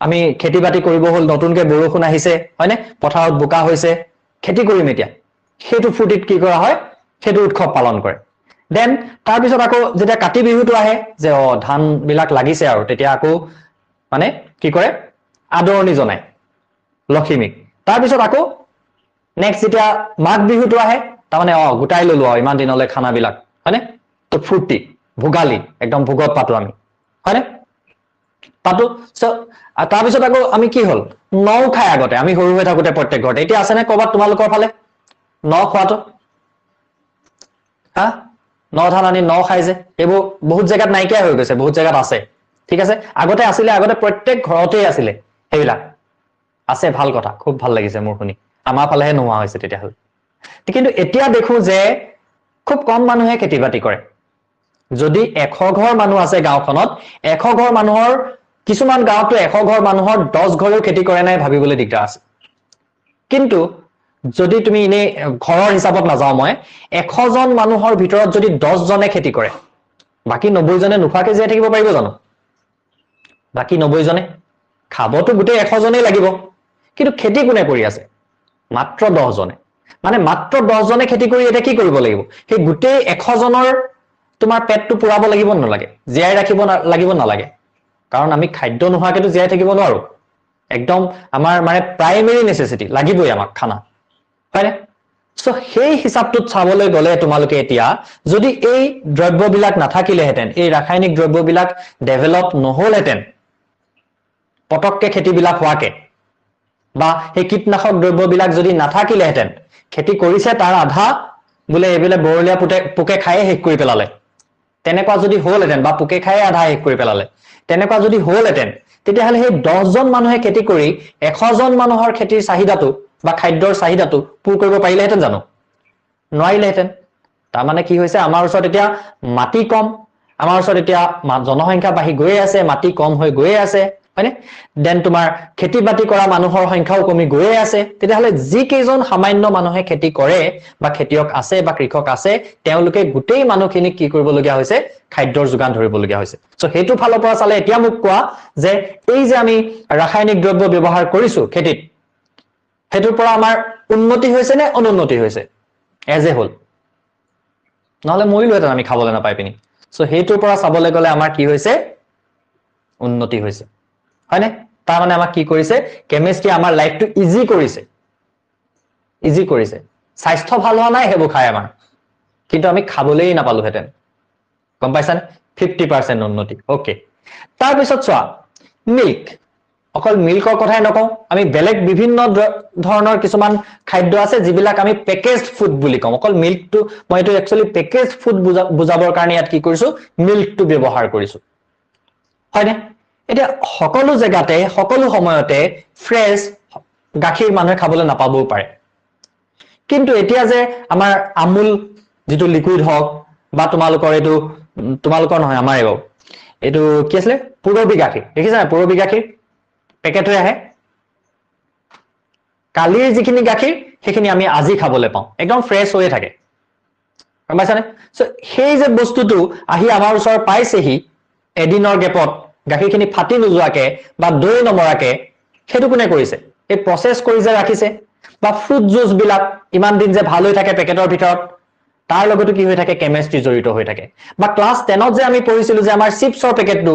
আমি খেতি বাতি কৰিব হ'ল নতুনকে বৰষুণ আহিছে হয়নে পথাৰত বোকা হৈছে খেতি কৰিম এতিয়া সেইটো ফূৰ্তিত কি কৰা হয় সেইটো উৎসৱ পালন কৰে দেন তাৰপিছত আকৌ যেতিয়া কাতি বিহুটো আহে যে ধান বিলাক লাগিছে আৰু তেতিয়া আকৌ মানে কি কৰে আদৰণি জনায় লক্ষ্মীক তাৰপিছত আকৌ নেক্সট যেতিয়া মাঘ বিহুটো আহে তাৰমানে গোটাই ললো আৰু ইমান দিনলৈ খানাবিলাক হয়নে তো ফূৰ্তি ভোগালী একদম ভোগত পাতো আমি হয়নে পাতো তাৰপিছত আকৌ আমি কি হল নৌ খাই আগতে আমি সৰু হৈ থাকোতে প্ৰত্যেক ঘৰতে এতিয়া আছে নে কৰবাত তোমালোকৰ ফালে ন খোৱাটো হা ন ধান আনি ন খাই যে এইবোৰ বহুত জেগাত নাইকিয়া হৈ গৈছে বহুত জেগাত আছে ঠিক আছে আগতে আছিলে আগতে প্ৰত্যেক ঘৰতেই আছিলে সেইবিলাক আছে ভাল কথা খুব ভাল লাগিছে মোৰ শুনি আমাৰ ফালেহে নোহোৱা হৈছে তেতিয়াহ'লে কিন্তু এতিয়া দেখো যে খুব কম মানুহে খেতি বাতি কৰে যদি 100 ঘৰ মানুহ আছে গাঁওখনত 100 ঘৰ মানুহৰ কিছুমান গাঁৱতো 100 ঘৰ মানুহৰ 10 ঘৰেও খেতি কৰে নাই ভাবিবলৈ দিগদাৰ আছে কিন্তু যদি তুমি এনে ঘৰৰ হিচাপত নাযাওঁ মই 100 জন মানুহৰ ভিতৰত যদি 10 জনে খেতি কৰে বাকি 90 জনে নোখোৱাকে জীয়াই থাকিব পাৰিব জানো বাকি 90 জনে খাবতো গোটেই 100 জনেই লাগিব কিন্তু খেতি কোনে কৰি আছে মাত্ৰ 10 জনে মানে মাত্ৰ 10 জনে খেতি কৰি এটা কি কৰিব লাগিব সেই গোটেই 100 জনৰ তোমাৰ পেটটো পুৰাব লাগিব নালাগে জীয়াই ৰাখিব লাগিব নালাগে কাৰণ আমি খাদ্য নোহোৱাকেতো জীয়াই থাকিব নোৱাৰো একদম আমাৰ মানে প্ৰাইমেৰী নেসেসিটি লাগিবই আমাক খানা হয়নে সো সেই হিচাপটোত চাবলৈ গলে তোমালোকে এতিয়া যদি এই দ্ৰব্যবিলাক নাথাকিলেহেঁতেন এই ৰাসায়নিক দ্ৰব্যবিলাক ডেভেলপ নহলহেঁতেন পটককে খেতিবিলাক হোৱাকে বা সেই কীটনাশক দ্ৰব্যবিলাক যদি নাথাকিলেহেঁতেন খেতি কৰিছে তাৰ আধা বোলে এইবিলাক বৰলীয়া পোকে খায়ে শেষ কৰি পেলালে তেনেকুৱা যদি হলহেঁতেন বা পোকে খায়ে আধা শেষ কৰি পেলালে তেনেকুৱা যদি হলহেঁতেন তেতিয়াহ'লে সেই 10 জন মানুহে খেতি কৰি 100 জন মানুহৰ খেতিৰ চাহিদাটো বা খাদ্যৰ চাহিদাটো পূৰ কৰিব পাৰিলেহেঁতেন জানো নোৱাৰিলেহেঁতেন তাৰমানে কি হৈছে আমাৰ ওচৰত এতিয়া মাটি কম আমাৰ ওচৰত এতিয়া জনসংখ্যা বাঢ়ি গৈয়ে আছে মাটি কম হৈ গৈয়ে আছে হয়নে দেন তোমাৰ খেতি বাতি কৰা মানুহৰ সংখ্যাও কমি গৈয়ে আছে তেতিয়াহ'লে যি কেইজন সামান্য মানুহে খেতি কৰে বা খেতিয়ক আছে বা কৃষক আছে তেওঁলোকে গোটেই মানুহখিনিক কি কৰিবলগীয়া হৈছে খাদ্যৰ যোগান ধৰিবলগীয়া হৈছে সো সেইটো ফালৰ পৰা চালে এতিয়া মোক কোৱা যে এই যে আমি ৰাসায়নিক দ্ৰব্য ব্যৱহাৰ কৰিছো খেতিত হেতুৰ পৰা আমাৰ উন্নতি হৈছে নে অনুন্নতি হৈছে এজ এ হোল নহলে মৰিলোহেঁতেন আমি খাবলৈ নাপাই পিনি সো হেতুৰ পৰা চাবলৈ গলে আমাৰ কি হৈছে উন্নতি হৈছে হয়নে তাৰ মানে আমাক কি কৰিছে কেমিষ্ট্ৰি আমাৰ লাইফটো ইজি কৰিছে স্বাস্থ্য ভাল হোৱা নাই হেবু খাই আমাৰ কিন্তু আমি খাবলেই নাপালোহেঁতেন গম পাইছানে 50% উন্নতি ওকে তাৰ পিছত চোৱা মিল্ক অকল মিল্কৰ কথাই নকওঁ, আমি বেলেগ বিভিন্ন ধৰণৰ কিছুমান খাদ্য আছে যিবিলাক আমি পেকেজড ফুড বুলি কওঁ। অকল মিল্কটো মই এইটো একচুৱেলি পেকেজড ফুড বুজাবৰ কাৰণে ইয়াত কি কৰিছো, মিল্কটো ব্যৱহাৰ কৰিছো, হয়নে? এতিয়া সকলো জেগাতে সকলো সময়তে ফ্ৰেছ গাখীৰ মানুহে খাবলৈ নাপাবও পাৰে, কিন্তু এতিয়া যে আমাৰ আমুল যিটো লিকুইড হওক বা তোমালোকৰ এইটো তোমালোকৰ নহয় আমাৰ এইটো কি আছিলে পুৰবী গাখীৰ, দেখিছা নাই পুৰবী গাখীৰ পেকেট হৈ আহে, কালিৰ যিখিনি গাখীৰ সেইখিনি আমি আজি খাবলৈ পাওঁ, একদম ফ্ৰেছ হৈয়ে থাকে, গম পাইছানে? সেই যে বস্তুটো আহি আমাৰ ওচৰত পাইছেহি এদিনৰ গেপত, গাখীৰখিনি ফাটি নোযোৱাকে বা দৈ নমৰাকে, সেইটো কোনে কৰিছে? এই প্ৰচেছ কৰি যে ৰাখিছে। বা ফ্ৰুট জুচ বিলাক ইমান দিন যে ভাল হৈ থাকে পেকেটৰ ভিতৰত, তাৰ লগতো কি হৈ থাকে, কেমিষ্ট্ৰি জড়িত হৈ থাকে। বা ক্লাছ 10ত যে আমি পঢ়িছিলো যে আমাৰ চিপছৰ পেকেটটো,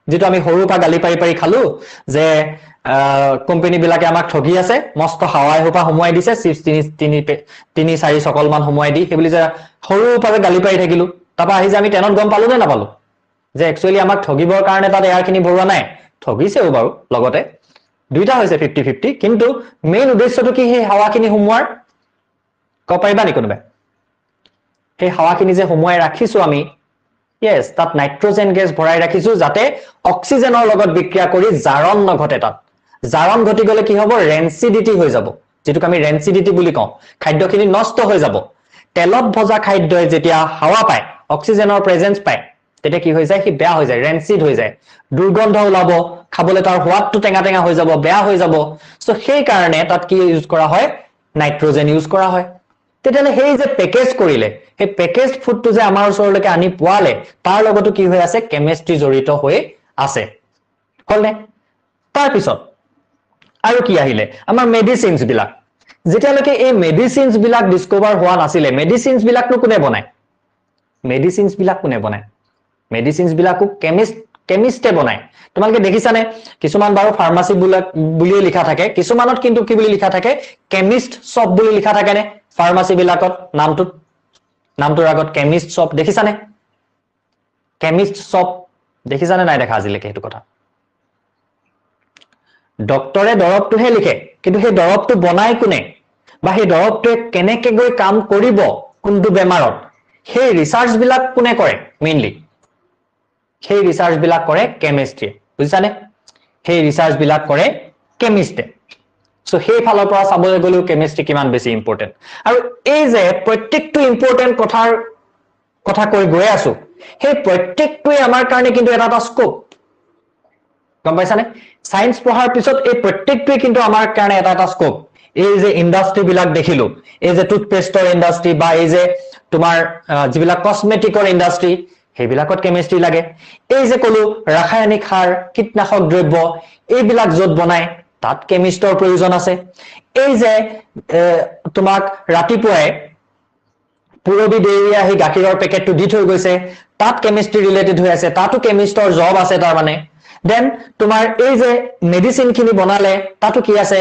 যিটো আমি সৰুৰ পৰা গালি পাৰি পাৰি খালো, যে কোম্পানী বিলাকে আমাক ঠগি আছে, মস্ত হাৱাই সোপা সোমোৱাই দিছে, চিপছ তিনি চাৰি চকল মান সোমোৱাই দি, সেইবুলি যে সৰুৰ পৰা গালি পাৰি থাকিলো, তাৰপৰা আহি যে আমি 10ত গম পালো নে নাপালো যে একচুৱেলি আমাক ঠগিবৰ কাৰণে তাত এয়াৰখিনি ভৰোৱা নাই, ঠগিছেও বাৰু লগতে, দুইটা হৈছে 50-50, কিন্তু মেইন উদ্দেশ্যটো কি সেই হাৱাখিনি সোমোৱাৰ, ক'ব পাৰিবা নেকি কোনোবাই? সেই হাৱাখিনি যে সোমোৱাই ৰাখিছো আমি, ইয়েছ, তাত নাইট্ৰজেন গেছ ভৰাই ৰাখিছো যাতে অক্সিজেনৰ লগত বিক্ৰিয়া কৰি জাৰণ নঘটে। তাত জাৰণ ঘটি গলে কি হব, ৰেঞ্চিডিটি হৈ যাব, যিটোক আমি ৰেঞ্চিডিটি বুলি কওঁ, খাদ্যখিনি নষ্ট হৈ যাব। তেলত ভজা খাদ্যই যেতিয়া হাৱা পায়, অক্সিজেনৰ প্ৰেজেন্স পায়, তেতিয়া কি হৈ যায়, সি বেয়া হৈ যায়, ৰেঞ্চিড হৈ যায়, দুৰ্গন্ধ ওলাব, খাবলৈ তাৰ সোৱাদটো টেঙা টেঙা হৈ যাব, বেয়া হৈ যাব। সেই কাৰণে তাত কি ইউজ কৰা হয়, নাইট্ৰজেন ইউজ কৰা হয়। তেতিয়াহ'লে সেই যে পেকেজ কৰিলে, সেই পেকেজ ফুডটো যে আমাৰ ওচৰলৈকে আনি পোৱালে, তাৰ লগতো কি হৈ আছে, কেমিষ্ট্ৰি জড়িত হৈ আছে, হলনে? তাৰপিছত আৰু কি আহিলে, আমাৰ মেডিচিনছ বিলাক। যেতিয়ালৈকে এই মেডিচিনছ বিলাক ডিস্কভাৰ হোৱা নাছিলে, মেডিচিনছ বিলাকনো কোনে বনায়? মেডিচিনছ বিলাক কোনে বনায়? মেডিচিনছ বিলাকো কেমিষ্টে বনায়। তোমালোকে দেখিছানে, কিছুমান বাৰু ফাৰ্মাচী বুলিয়ে লিখা থাকে, কিছুমানত কিন্তু কি বুলি লিখা থাকে, কেমিষ্ট শ্বপ বুলি লিখা থাকে নে? ফাৰ্মাচী বিলাকত নামটোৰ আগত কেমিষ্ট শ্বপ, দেখিছানে? কেমিষ্ট শ্বপ দেখিছানে নাই দেখা আজিলৈকে? সেইটো কথা ডক্তৰে দৰৱটোহে লিখে, কিন্তু সেই দৰৱটো বনাই কোনে, বা সেই দৰৱটোৱে কেনেকে গৈ কাম কৰিব কোনটো বেমাৰত, সেই ৰিচাৰ্চ বিলাক কোনে কৰে? মেইনলি সেই ৰিচাৰ্চ বিলাক কৰে কেমিষ্ট্ৰিয়ে, বুজিছানে? সেই ৰিচাৰ্চ বিলাক কৰে কেমিষ্টে। সেই ফালৰ পৰা চাবলৈ গ'লেও কেমিষ্ট্ৰি কিমান বেছি ইম্পৰ্টেণ্ট। আৰু এই যে প্ৰত্যেকটো ইম্পৰ্টেণ্ট কথা কৈ গৈ আছো, সেই প্ৰত্যেকটোৱে আমাৰ কাৰণে কিন্তু এটা স্কোপ, গম পাইছানে? সায়েন্স পঢ়াৰ পিছত এই প্ৰত্যেকটোৱে কিন্তু আমাৰ কাৰণে এটা স্কোপ। এই যে ইণ্ডাষ্ট্ৰি বিলাক দেখিলো, এই যে টুথপেষ্টৰ ইণ্ডাষ্ট্ৰি বা এই যে তোমাৰ যিবিলাক কসমেটিকৰ ইণ্ডাষ্ট্ৰি, সেইবিলাকত কেমিষ্ট্ৰি লাগে। এই যে কলো ৰাসায়নিক সাৰ, কীটনাশক দ্ৰব্য, এইবিলাক য'ত বনায় তাত কেমিষ্টৰ প্ৰয়োজন আছে। এই যে তোমাক ৰাতিপুৱাই পুৰবী ডেইৰীয়ে আহি গাখীৰৰ পেকেটটো দি থৈ গৈছে, তাত কেমিষ্ট্ৰি ৰিলেটেড হৈ আছে, তাতো কেমিষ্টৰ জব আছে তাৰ মানে। দেন তোমাৰ এই যে মেডিচিন খিনি বনালে, তাতো কি আছে,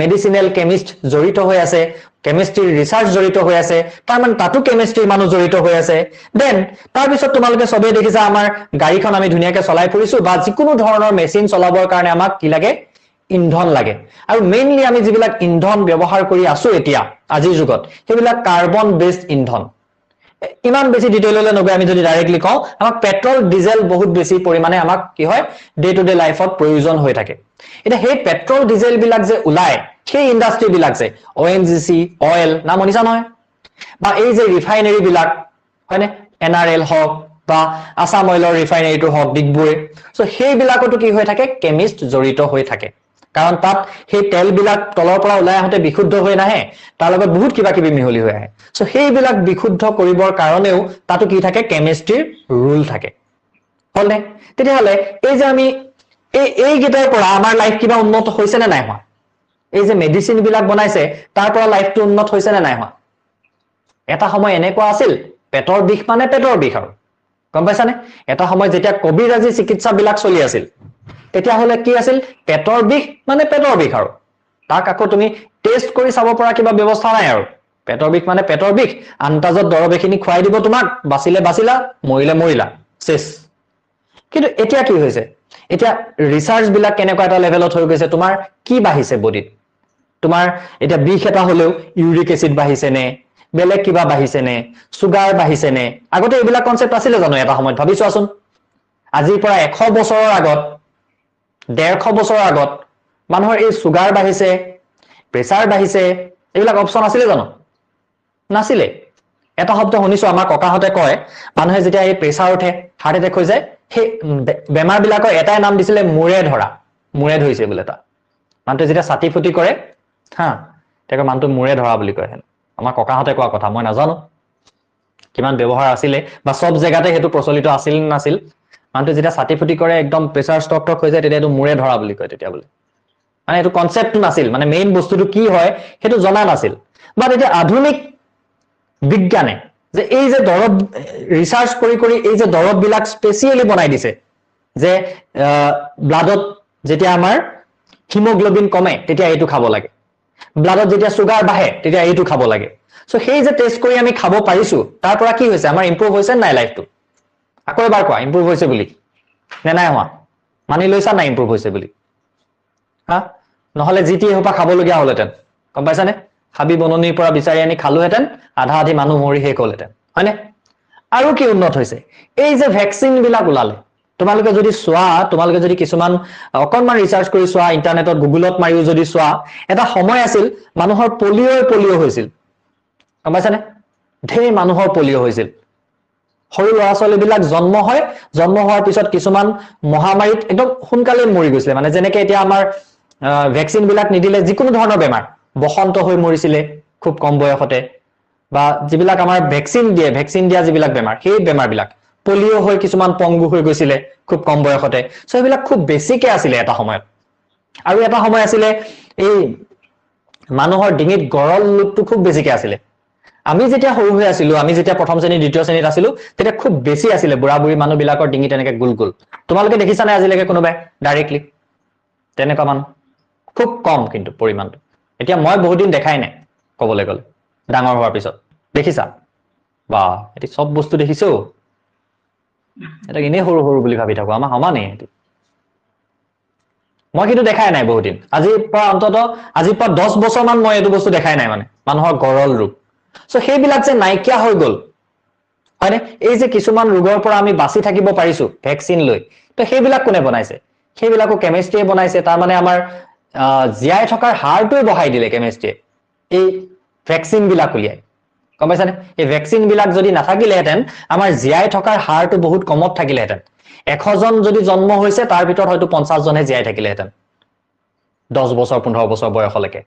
মেডিচিনেল কেমিষ্ট জড়িত হৈ আছে, কেমিষ্ট্ৰিৰ ৰিচাৰ্চ জড়িত হৈ আছে, তাৰমানে তাতো কেমিষ্ট্ৰিৰ মানুহ জড়িত হৈ আছে। দেন তাৰপিছত তোমালোকে চবেই দেখিছা, আমাৰ গাড়ীখন আমি ধুনীয়াকে চলাই ফুৰিছো, বা যিকোনো ধৰণৰ মেচিন চলাবৰ কাৰণে আমাক কি লাগে, ইন্ধন লাগে। আৰু মেইনলি আমি যিবিলাক ইন্ধন ব্যৱহাৰ কৰি আছো এতিয়া আজিৰ যুগত, সেইবিলাক কাৰ্বন বেছড ইন্ধন। ইমান বেছি ডিটেইললৈ নগৈ আমি যদি ডাইৰেক্টলি কওঁ, আমাক পেট্ৰল ডিজেল বহুত বেছি পৰিমাণে আমাক কি হয়, ডে টু ডে লাইফত প্ৰয়োজন হৈ থাকে। এতিয়া সেই পেট্ৰল ডিজেল বিলাক যে ওলায়, সেই ইণ্ডাষ্ট্ৰি বিলাক যে ONGC অইল নাম শুনিছা নহয়, বা এই যে ৰিফাইনেৰী বিলাক হয়নে, NRL হওক বা আছাম অইলৰ ৰিফাইনেৰীটো হওক ডিগবৈ, সেইবিলাকতো কি হৈ থাকে, কেমিষ্ট জড়িত হৈ থাকে। কাৰণ তাত সেই তেলবিলাক তলৰ পৰা ওলাই আহোঁতে বিশুদ্ধ হৈ নাহে, তাৰ লগত বহুত কিবা কিবি মিহলি হৈ আহে। সেইবিলাক বিশুদ্ধ কৰিবৰ কাৰণেও তাতো কি থাকে, কেমিষ্ট্ৰিৰ ৰুল থাকে, হলনে? তেতিয়াহ'লে এই যে আমি এইকেইটাৰ পৰা আমাৰ লাইফ কিবা উন্নত হৈছে নে নাই হোৱা? এই যে মেডিচিন বিলাক বনাইছে, তাৰ পৰা লাইফটো উন্নত হৈছে নে নাই হোৱা? এটা সময় এনেকুৱা আছিল, পেটৰ বিষ মানে পেটৰ বিষ আৰু, গম পাইছানে? এটা সময় যেতিয়া কবিৰাজী চিকিৎসা বিলাক চলি আছিল, তেতিয়াহ'লে কি আছিল, পেটৰ বিষ মানে পেটৰ বিষ আৰু, তাক আকৌ তুমি টেষ্ট কৰি চাব পৰা কিবা ব্যৱস্থা নাই আৰু। পেটৰ বিষ মানে পেটৰ বিষ, আন্তাজত দৰৱ এখিনি খুৱাই দিব তোমাক, বাচিলে বাচিলা, মৰিলে মৰিলা, চেছ। কিন্তু এতিয়া কি হৈছে, এতিয়া ৰিচাৰ্চ বিলাক কেনেকুৱা এটা লেভেলত হৈ গৈছে তোমাৰ কি বাঢ়িছে বডিত তোমাৰ এটা বিষ এটা হলেও ইউৰিক এসিড বাঢ়িছে নে বেলেগ কিবা বাঢ়িছে নে সুগাৰ বাঢ়িছে নে আগতে এইবিলাক কনসেপ্ট আছিল জানো এটা সময়ত ভাবি চোৱাচোন আজিৰ পৰা 100 বছৰৰ আগত 150 বছৰৰ আগত মানুহৰ এই সুগাৰ বাঢ়িছে প্ৰেছাৰ বাঢ়িছে এইবিলাক অপচন আছিল জানো নাছিলে এটা শব্দ শুনিছো আমাৰ ককাহতে কয় মানুহে যেতিয়া এই প্ৰেছাৰ উঠে হাৰ্ট এটেক হৈ যায় সেই বেমাৰ বিলাকৰ এটাই নাম দিছিলে মুৰে ধৰিছে বোলে তা মানুহটো যেতিয়া ছাতি ফুটি কৰে হা তেকে মানুহটো মুৰে ধৰা বুলি কয় আমাৰ ককাহতে কোৱা কথা মই নাজানো কিমান ব্যৱহাৰ আছিলে বা সব জায়গাতে হেতু প্ৰচলিত আছিল নাছিল মানুহটো যেতিয়া ছাতি ফুটি কৰে একদম প্ৰেছাৰ ষ্টক হৈ যায় তেতিয়া এটো মুৰে ধৰা বুলি কয় তেতিয়া বোলে মানে এটো কনসেপ্ট নাছিল মানে মেইন বস্তুটো কি হয় হেতু জনা নাছিল বাট এটা আধুনিক বিজ্ঞানে যে এই যে দৰব ৰিসাৰ্চ কৰি এই যে দৰব বিলাক স্পেশালি বনাই দিছে যে ব্লাডত যেতিয়া আমাৰ হিমোগ্লোবিন কমে তেতিয়া এইটো খাব লাগে ব্লাডত যেতিয়া সুগাৰ বাঢ়ে তেতিয়া এইটো খাব লাগে সো সেই যে টেস্ট কৰি আমি খাব পাৰিছো তাৰ পৰা কি হৈছে আমাৰ ইমপ্ৰুভ হৈছে নাই লাইফটো আকৌ এবাৰ কোৱা ইমপ্ৰুভ হৈছে বুলি নে নাই হোৱা মানি লৈছা নাই ইমপ্ৰুভ হৈছে বুলি হা নহলে জিটি হোপা খাব লগিয়া হলহেতেন গম পাইছানে হাবি বননিৰ পৰা বিচাৰি আনি খালোহেতেন আধা আধি মানুহ মৰি শেষ হলহেতেন হয়নে আৰু কি উন্নত হৈছে এই যে ভ্যাকচিন বিলাক ওলালে তোমালোকে যদি সোৱা তোমালোকে যদি কিছুমান অকনমান ৰিসাৰ্চ কৰি সোৱা ইন্টাৰনেটত গুগলত মাৰিও যদি সোৱা এটা সময় আছিল মানুহৰ পলিঅ হৈছিল গম পাইছানে ধেৰ মানুহৰ পলিঅ হৈছিল সৰু ল'ৰা ছোৱালী বিলাক জন্ম হোৱাৰ পিছত কিছুমান মহামাৰীত একদম সোনকালে মৰি গৈছিল মানে যেনেকে এতিয়া আমাৰ ভ্যাকচিন বিলাক নিদিলে যিকোনো ধৰণৰ বেমাৰ বসন্ত হৈ মৰিছিলে খুব কম বয়সতে বা যিবিলাক আমাৰ ভ্যাকচিন দিয়া যিবিলাক বেমাৰ সেই বেমাৰ বিলাক পলিঅ হৈ কিছুমান পংগু হৈ গৈছিলে খুব কম বয়সতে সো এইবিলাক খুব বেছিকে আছিলে এটা সময়ত আৰু এটা সময় আছিলে এই মানুহৰ ডিঙিত গৰল লোকটো খুব বেছিকে আছিলে আমি যেতিয়া সৰু হৈ আছিলো আমি যেতিয়া প্ৰথম শ্ৰেণী দ্বিতীয় শ্ৰেণীত আছিলো তেতিয়া খুব বেছি আছিলে বুঢ়া বুঢ়ী মানুহ বিলাকৰ ডিঙি তেনেকে গুল তোমালোকে দেখিছা নাই আজিলৈকে কোনোবাই ডাইৰেক্টলি তেনেকুৱা মানুহ খুব কম কিন্তু পৰিমাণটো এতিয়া মই বহুত দিন দেখাই নাই কবলৈ গলে ডাঙৰ হোৱাৰ পিছত দেখিছা বা এটি সব বস্তু দেখিছো এটা ইনে সৰু বুলি ভাবি থাকো আমাৰ সমানে এটি মই কিন্তু দেখাই নাই বহুত দিন আজিৰ পৰা 10 বছৰ মান মই এটো বস্তু দেখাই নাই মানে মানুহৰ গৰল ৰূপ সো সেইবিলাক যে নাইকিয়া হৈ গল হয়নে এই যে কিছুমান ৰোগৰ পৰা আমি বাচি থাকিব পাৰিছো ভ্যাকচিন লৈ তো সেইবিলাক কোনে বনাইছে সেইবিলাকো কেমিষ্ট্ৰিয়ে বনাইছে তাৰ মানে আমাৰ জিআই থকাৰ হাৰটোই বঢ়াই দিলে কেমিষ্ট্ৰিয়ে এই ভ্যাকচিন বিলাক উলিয়াই গম পাইছানে এই ভ্যাকচিন বিলাক যদি নাথাকিলেহেতেন আমাৰ জিআই থকাৰ হাৰটো বহুত কমত থাকিলেহেতেন 100 জন যদি জন্ম হৈছে তাৰ ভিতৰত হয়তো 50 জনহে জিআই থাকিলেহেতেন 10 বছৰ 15 বছৰ বয়সলৈকে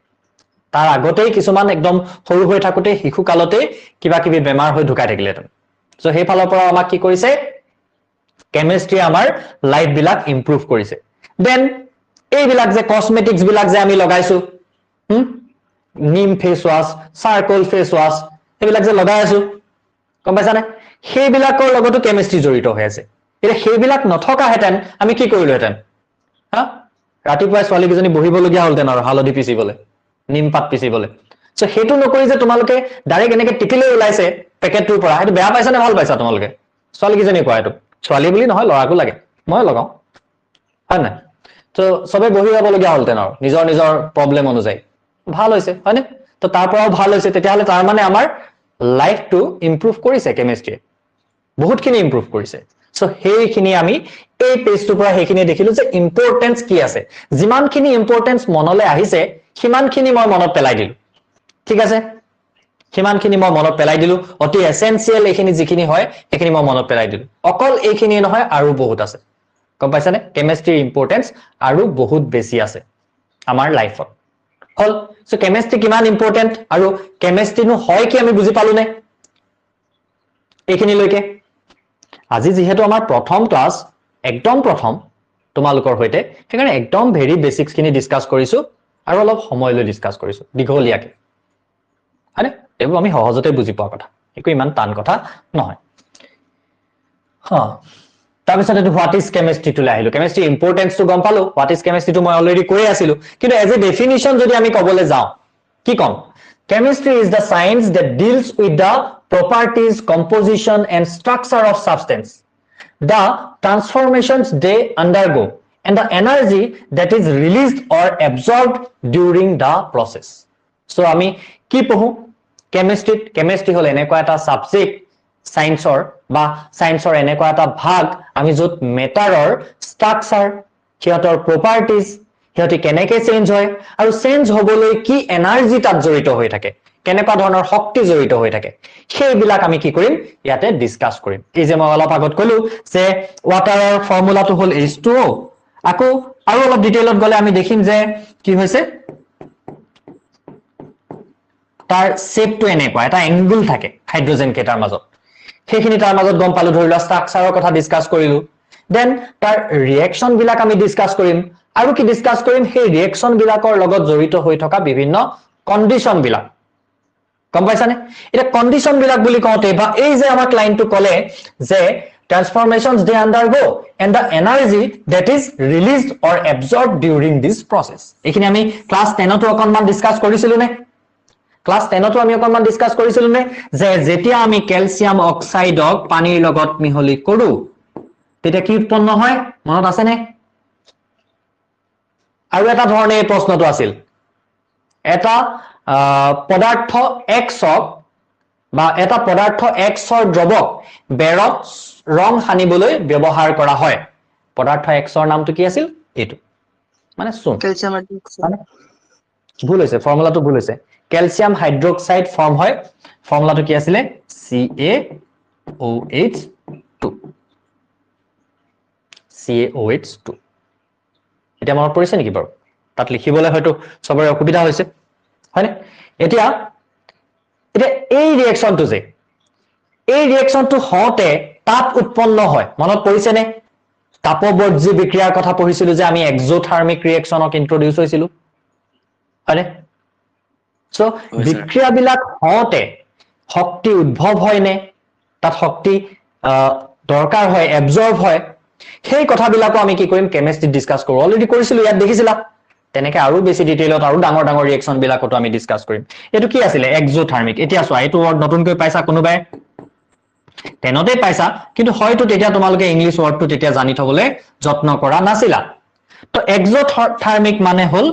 তাৰ আগতেই কিছুমান একদম সৰু হৈ থাকোতে শিশু কালতে কিবা কিবি বেমাৰ হৈ ঢুকাই থাকিলেহেতেন সো সেই ফালৰ পৰা আমাক কি কৰিছে কেমিষ্ট্ৰি আমাৰ লাইফ বিলাক ইমপ্ৰুভ কৰিছে দেন এইবিলাক যে কসমেটিক্স বিলাক যে আমি লগাইছো নিম face wash charcoal face wash এইবিলাক যে লগাই আছো গম পাইছানে সেইবিলাকৰ লগতো কেমিষ্ট্ৰি জড়িত হৈ আছে এটা সেইবিলাক নথকাহেতেন আমি কি কৰিলোহেতেন হা ৰাতিপুৱা ছোৱালী কিজনী বহিবলগীয়া হলতেন আৰু হালধি পিচিবলে নিম পাত পিচিবলে সো হেতু নকৰি যে তোমালোকে ডাইৰেক্ট এনেকে টিকিলে ওলাইছে পেকেটটোৰ পৰা হেতু বেয়া পাইছা নে ভাল পাইছা তোমালোকে ছোৱালী কিজনী কোৱা এটো ছোৱালী বুলি নহয় লৰাকো লাগে মই লগাও হয় না তো সবে বহি যাবলগীয়া হলতেন আৰু নিজৰ প্ৰবলেম অনুযায়ী ভাল হৈছে হয়নে তো তাৰ পৰাও ভাল হৈছে তেতিয়া হলে তাৰ মানে আমাৰ লাইফটো ইমপ্ৰুভ কৰিছে কেমিষ্ট্ৰিয়ে বহুতখিনি ইমপ্ৰুভ কৰিছে সো সেইখিনি আমি এই পেজটোৰ পৰা সেইখিনি দেখিলো যে ইম্পৰ্টেন্স কি আছে যিমানখিনি ইম্পৰ্টেন্স মনলৈ আহিছে সিমানখিনি মই মনত পেলাই দিলো ঠিক আছে সিমানখিনি মই মনত পেলাই দিলো অতি এসেনশিয়াল এইখিনি যিখিনি হয় এইখিনি মই মনত পেলাই দিলো অকল এইখিনি নহয় আৰু বহুত আছে গম পাইছানে কেমিষ্ট্ৰিৰ ইম্পৰ্টেন্স আৰু বহুত বেছি আছে আমাৰ লাইফত হল সো কেমিষ্ট্ৰি কিমান ইম্পৰ্টেন্ট আৰু কেমিষ্ট্ৰিনো হয় কি আমি বুজি পালো নে এইখিনিলৈকে আজি যেহেতু আমাৰ প্ৰথম ক্লাস একদম প্ৰথম তোমালোকৰ হৈতে সেইকাৰণে একদম ভেৰি বেসিক্স খিনি ডিসকাস কৰিছো আৰু অলপ সময় লৈ ডিসকাস কৰিছো দীঘলীয়াকে হয়নে এইবোৰ আমি সহজতে বুজি পোৱা কথা একো ইমান টান কথা নহয় হা তাৰপিছত এটো হোৱাট ইজ কেমিষ্ট্ৰি টু আহিলো কেমিষ্ট্ৰি ইম্পৰ্টেন্স টু গম পালো হোৱাট ইজ কেমিষ্ট্ৰি টু মই অলৰেডি কৈ আছিলো কিন্তু এজ এ ডেফিনিশন যদি আমি কবলৈ যাও কি কম chemistry is the science that deals with the properties composition and structure of substance the transformations they undergo and the energy that is released or absorbed during the process. So আমি কি পঢ়ো chemistry হল এনেকুৱা এটা subject সায়েন্সৰ বা সায়েন্সৰ এনেকুৱা এটা ভাগ আমি যত মেটাৰৰ ষ্ট্ৰাকচাৰ সিহঁতৰ প্ৰপাৰ্টিজ সিহঁতি কেনেকৈ চেঞ্জ হয় আৰু চেঞ্জ হ'বলৈ কি এনাৰ্জি তাত জড়িত হৈ থাকে কেনেকুৱা ধৰণৰ শক্তি জড়িত হৈ থাকে সেইবিলাক আমি কি কৰিম ইয়াতে ডিসকাস কৰিম এই যে মই অলপ আগত কলো যে ওয়াটাৰৰ ফৰ্মুলাটো হল H2O আকৌ আৰু অলপ ডিটেইলত গলে আমি দেখিম যে কি হৈছে তাৰ শেপটো এনেকুৱা এটা এংগল থাকে হাইড্ৰোজেন কেটাৰ মাজত সেইখিনি তাৰ মাজত গম পালো ধৰিলা ষ্ট্ৰাকচাৰৰ কথা ডিসকাস কৰিলো দেন তাৰ ৰিঅ্যাকশন বিলাক আমি ডিসকাস কৰিম আৰু কি ডিসকাস কৰিম সেই ৰিঅ্যাকশন বিলাকৰ লগত জড়িত হৈ থকা বিভিন্ন কন্ডিশন বিলাক গম পাইছানে এটা কন্ডিশন বিলাক বুলি কওঁতে বা এই যে আমাৰ ক্লায়েন্টটো কলে যে transformations they undergo and the energy that is released or absorbed during this process এখিনি আমি ক্লাস 10 তো অকনমান ডিসকাস কৰিছিলো নে ক্লাস 10 তো আমি অকনমান ডিসকাস কৰিছিলো নে যে যেতিয়া আমি ক্যালসিয়াম অক্সাইডক পানীৰ লগত মিহলি কৰো তেতিয়া কি উৎপন্ন হয় মনত আছে নে আৰু এটা ধৰণে এই প্ৰশ্নটো আছিল এটা পদাৰ্থ Xক বা এটা পদাৰ্থ Xৰ দ্ৰৱক বেৰত ৰং হানিবলৈ ব্যৱহাৰ কৰা হয় পদাৰ্থ Xৰ নামটো কি আছিল এটো মানে চুন ক্যালসিয়াম হাইড্ৰক্সাইড ভুল হৈছে ফৰ্মুলাটো ভুল হৈছে ক্যালসিয়াম হাইড্ৰক্সাইড ফৰ্ম হয় ফৰ্মুলাটো কি আছিল CaOH2 এটা মনত পৰিছে নেকি বাৰু তাত লিখিবলৈ হয়তো সবৰে অসুবিধা হৈছে হয়নে এতিয়া এই ৰিঅ্যাকশনটো যে এই ৰিঅ্যাকশনটো হওঁতে তাপ উৎপন্ন হয় মনত পৰিছে নে তাপবৰ্জি বিক্ৰিয়াৰ কথা পঢ়িছিলো যে আমি এক্সোথাৰ্মিক ৰিঅ্যাকশনক ইন্ট্ৰোডিউস হৈছিলো হয়নে সো বিক্ৰিয়াবিলাক হওঁতে শক্তি উদ্ভৱ হয় নে তাত শক্তি দৰকাৰ হয় এবজৰ্ব হয় সেই কথাবিলাকো আমি কি কৰিম কেমিষ্ট্ৰি ডিসকাস কৰো অলৰেডি কৰিছিলো ইয়াত দেখিছিলা তেনেকৈ আৰু বেছি ডিটেইলত আৰু ডাঙৰ ডাঙৰ ৰিঅ্যাকশন বিলাকটো আমি ডিসকাস কৰিম এটো কি আছিল এক্সোথাৰ্মিক এতিয়া চোৱা এটো ওয়াৰ্ড নতুনকৈ পাইছা কোনোবাই তেনতে পাইছা কিন্তু হয়তো তেতিয়া তোমালোকে ইংলিশ ওয়াৰ্ডটো তেতিয়া জানি থবলৈ যত্ন কৰা নাছিলা তো এক্সোথাৰ্মিক মানে হল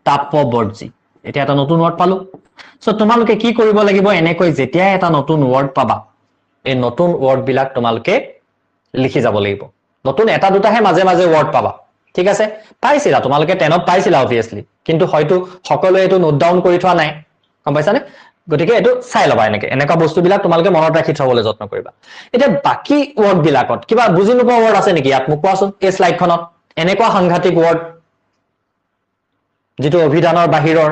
তাপবৰ্জি এতিয়া এটা নতুন ওয়াৰ্ড পালো সো তোমালোকে কি কৰিব লাগিব এনেকৈ যেতিয়া এটা নতুন ওয়াৰ্ড পাবা এই নতুন ওয়াৰ্ড বিলাক তোমালোকে লিখি যাব লাগিব নতুন এটা দুটাহে মাজে মাজে ওয়াৰ্ড পাবা ঠিক আছে পাইছিলা তোমালোকে 10ত পাইছিলা obviously কিন্তু হয়তো সকলোৱে এটো নোট ডাউন কৰি থোৱা নাই গম পাইছানে গতিকে এটো চাই লবা এনেকা বস্তুবিলাক তোমালোকে মনত ৰাখি থবলৈ যত্ন কৰিবা এতিয়া বাকি ওয়াৰ্ড বিলাকত কিবা বুজি নোপোৱা ওয়াৰ্ড আছে নেকি ইয়াত মোক কোৱাচোন এই স্লাইডখনত এনেকুৱা সাংঘাতিক ওয়াৰ্ড যেটো অভিধানৰ বাহিৰৰ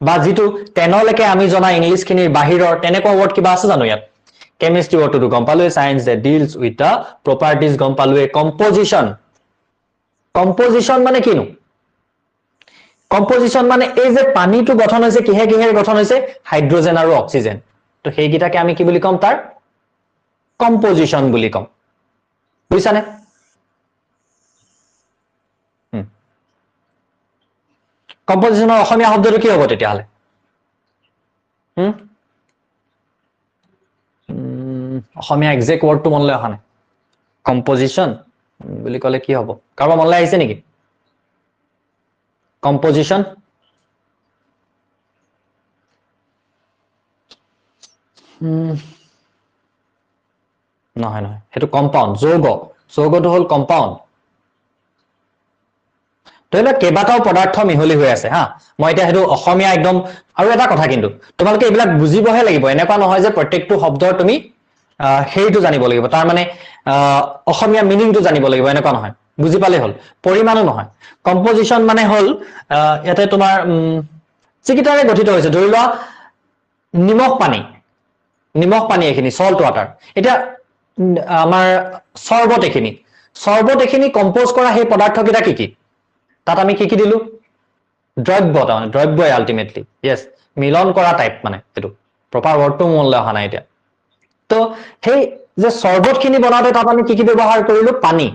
বা যেটো 10 লৈকে আমি জনা ইংলিশ খিনিৰ বাহিৰৰ তেনেকুৱা ওয়াৰ্ড কিবা আছে জানো ইয়াত কেমিষ্ট্ৰি ওয়াৰ্ডটো গম পালোৱে science that deals with the properties গম পালোৱে কম্পোজিশন মানে কিনো কম্পোজিশন মানে এই যে পানীটো গঠন হৈছে কিহে গঠন হৈছে হাইড্ৰোজেন আৰু অক্সিজেন তো সেইগিটাকে আমি কি বুলি কম তাৰ কম্পোজিশন বুলি কম বুজিছানে কম্পোজিশনৰ অসমীয়া শব্দটো কি হ'ব তেতিয়া হলে অসমীয়া এক্সাক্ট ওয়াৰ্ডটো মনলৈ অহা নাই কম্পোজিশন বুলি কলে কি হ'ব কাৰোবাৰ মনলৈ আহিছে নেকি কম্পোজিশন নহয় হেতু কম্পাউন্ড যৌগটো হল কম্পাউন্ড তইলা কেবাটাও পদাৰ্থ মিহলি হৈ আছে হা মই এটা হেতু অসমীয়া একদম আৰু এটা কথা কিন্তু তোমালোকে এইবিলাক বুজিবহে লাগিব এনেকুৱা নহয় যে প্ৰত্যেকটো শব্দৰ তুমি হেইটো জানিব লাগিব তাৰ মানে অসমীয়া মিনিংটো জানিব লাগিব এনেকুৱা নহয় বুজি পালে হল পৰিমাণো নহয় কম্পোজিশন মানে হল ইয়াতে তোমাৰ চিকিটাৰে গঠিত হৈছে ধৰিলোৱা নিমখ পানী এখিনি সল্ট ওয়াটাৰ এটা আমাৰ সৰ্বত এখিনি কম্পোজ কৰা সেই পদাৰ্থ কিটা কি তাত আমি কি দিলু দ্ৰব্য আলটিমেটলি ইয়েস মিলন কৰা টাইপ মানে এটো প্ৰপাৰ ওয়াৰ্ডটো মনলৈ অহা নাই এতিয়া তো সেই যে সৰ্বতখিনি বনাওতে তাত আমি কি ব্যৱহাৰ কৰিলো পানী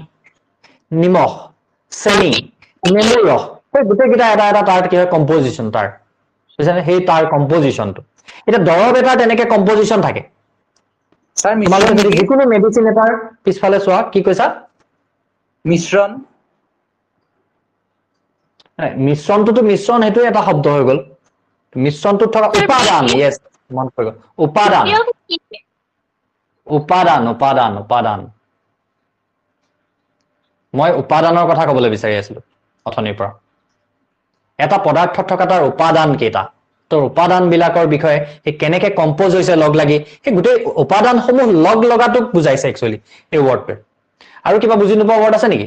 নিমখ চেনি নেমুৰ ৰস সেই গুটেকিটা এটা তাৰ কি হয় কম্পোজিশন তাৰ বুজিছানে সেই তাৰ কম্পোজিশনটো এটা দৰব এটা তেনেকে কম্পোজিশন থাকে স্যাৰ তোমালোকে যদি যিকোনো মেডিসিন এটাৰ পিছফালে চোৱা কি কৈছা মিশ্ৰণ মিশ্ৰণটোতো মিশ্ৰণ সেইটো এটা শব্দ হৈ গ'ল মিশ্ৰণটোত থকা উপাদান ইয়েছ মন পৰি গ'ল উপাদান উপাদান উপাদান উপাদান মই উপাদানৰ কথা ক'বলৈ বিচাৰি আছিলো অথনিৰ পৰা এটা পদাৰ্থত থকা তাৰ উপাদান কেইটা তোৰ উপাদান বিলাকৰ বিষয়ে এই কেনেকে কম্পোজ হৈছে লগ লাগি এই গোটেই উপাদানসমূহ লগ লগাটোক বুজাইছে একচুৱেলি এই ৱৰ্ডটোৱে আৰু কিবা বুজি নোপোৱা ৱৰ্ড আছে নেকি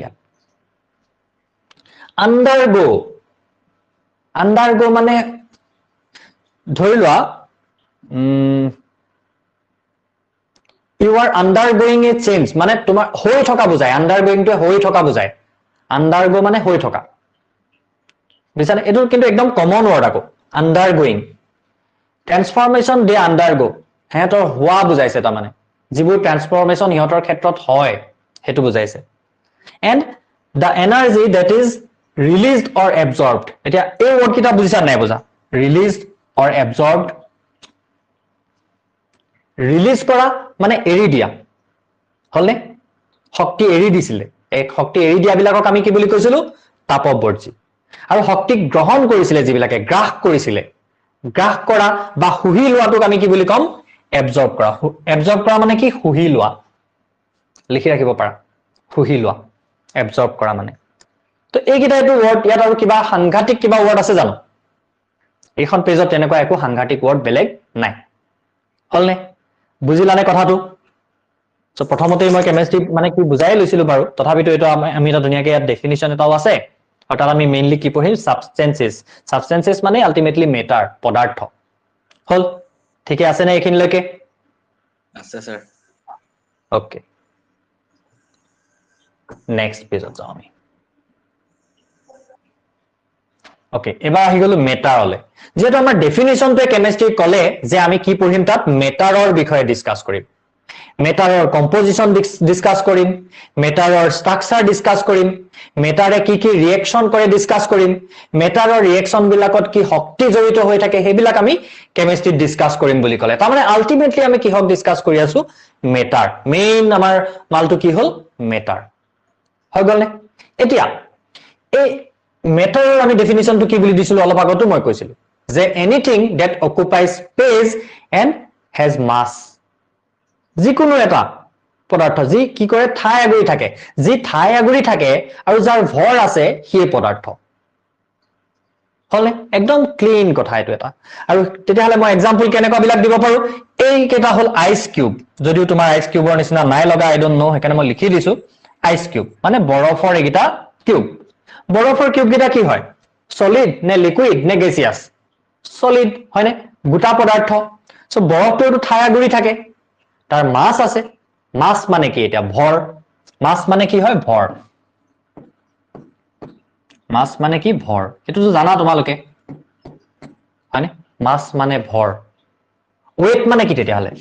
আন্ডাৰগো আন্ডাৰগো মানে ধৰি লোৱা you are undergoing a change মানে তোমাৰ হৈ থকা বুজায় undergoing টো হৈ থকা বুজায় undergo মানে হৈ থকা বুজিছানে এটো কিন্তু একদম কমন ৱৰ্ড আকৌ undergoing transformation they undergo হেতৰ হোৱা বুজাইছে তাৰ মানে যিবোৰ ট্ৰান্সফৰমেশন ইহতৰ ক্ষেত্ৰত হয় হেতু বুজাইছে and the energy that is released or absorbed এতিয়া এই ৱৰ্ড কিটা বুজিছা নাই বুজা released or absorbed ৰিলিজ কৰা মানে এৰি দিয়া হলনে শক্তি এৰি দিছিলে এক শক্তি এৰি দিয়া বিলাকক আমি কি বুলি কৈছিলো তাপবৰ্জি আৰু শক্তি গ্ৰহণ কৰিছিলে যিবিলাকে গ্ৰাস কৰিছিলে গ্ৰাস কৰা বা হুহি লোৱাটোক আমি কি বুলি কম এবজৰ্ব কৰা মানে কি হুহি লোৱা লিখি ৰাখিব পাৰা হুহি লোৱা এবজৰ্ব কৰা মানে তো এইকেইটা এটো ৱৰ্ড ইয়াত আৰু কিবা সাংঘাতিক কিবা ৱৰ্ড আছে জানো এইখন পেজত তেনেকুৱা একো সাংঘাতিক ৱৰ্ড বেলেগ নাই হলনে বুজিলানে কথাটো সো প্ৰথমতে মই কেমিষ্ট্ৰি মানে কি বুজাই লৈছিলো বাৰু তথাপিতো এটো আমি এটা ধুনিয়াকে ইয়াত ডেফিনিশন এটাও আছে অৰ্থাৎ আমি মেইনলি কি পঢ়িম সাবস্টেন্সেস মানে আলটিমেটলি মেটাৰ পদাৰ্থ হল ঠিকে আছে নে এইখিনিলৈকে আছে স্যাৰ ওকে নেক্সট পেজত যাও আমি ওকে এবাৰ আহি গলো মেটাৰলে যেটো আমাৰ ডেফিনিশনটোৱে কেমিষ্ট্ৰি কলে যে আমি কি পঢ়িম তাত মেটাৰৰ বিষয়ে ডিসকাস কৰিম মেটাৰৰ কম্পোজিশন ডিসকাস কৰিম মেটাৰৰ স্ট্ৰাকচাৰ ডিসকাস কৰিম মেটাৰে কি কি ৰিঅ্যাকশন কৰে ডিসকাস কৰিম মেটাৰৰ ৰিঅ্যাকশন বিলাকত কি শক্তি জড়িত হৈ থাকে হেবিলাক আমি কেমিষ্ট্ৰিত ডিসকাস কৰিম বুলি কলে তাৰ মানে আলটিমেটলি আমি কি হক ডিসকাস কৰি আছো মেটাৰ মেইন আমাৰ মালটো কি হল মেটাৰ হৈ গলনে এতিয়া এই মেটাৰৰ আমি ডেফিনিশনটো কি বুলি দিছিলো অলপ আগতো মই কৈছিলো যে anything that occupies space and has mass যিকোনো এটা পদাৰ্থ যি কি কৰে ঠাই আগুৰি থাকে যি ঠাই আগুৰি থাকে আৰু যাৰ ভৰ আছে সেই পদাৰ্থ হলে একদম ক্লিন কথা এটো এটা আৰু তেতিয়া হলে মই एग्जांपल কেনেকুৱা বিলাক দিব পাৰো এই কেটা হল আইস কিউব যদিও তোমাৰ আইস কিউবৰ নিচিনা নাই লগা আই ডোন্ট নো হেকানে মই লিখি দিছো আইস কিউব মানে বৰফৰ এগিটা কিউব বৰফৰ কিউব গিটা কি হয় সলিড নে লিকুইড নে গেসিয়াস সলিড হয়নে গোটা পদাৰ্থ সো বৰফটো এটো ঠাই আগুৰি থাকে তাৰ মাস আছে মাস মানে কি এটা ভৰ মাস মানে কি হয় ভৰ মাস মানে কি ভৰ এটো তো জানা তোমালোকে হয়নে মাস মানে ভৰ ওয়েট মানে কি তেতিয়া হলে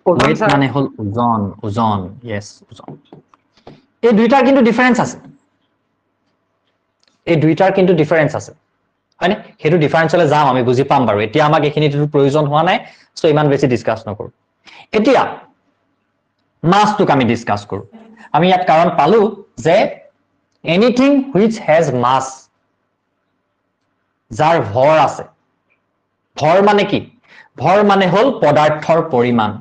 ওয়েট মানে হল ওজন ওজন यस ওজন এই দুইটাৰ কিন্তু ডিফাৰেন্স আছে এই দুইটাৰ কিন্তু ডিফাৰেন্স আছে হয়নে হেতু ডিফাৰেন্সলে যাম আমি বুজি পাম বাৰু এতিয়া আমাক এখিনিটো প্ৰয়োজন হোৱা নাই সো ইমান বেছি ডিসকাস নকৰো এতিয়া মাসটোক আমি ডিসকাস কৰো আমি ইয়াত কাৰণ পালো যে এনিথিং which has mass যাৰ ভৰ আছে ভৰ মানে কি ভৰ মানে হল পদাৰ্থৰ পৰিমাণ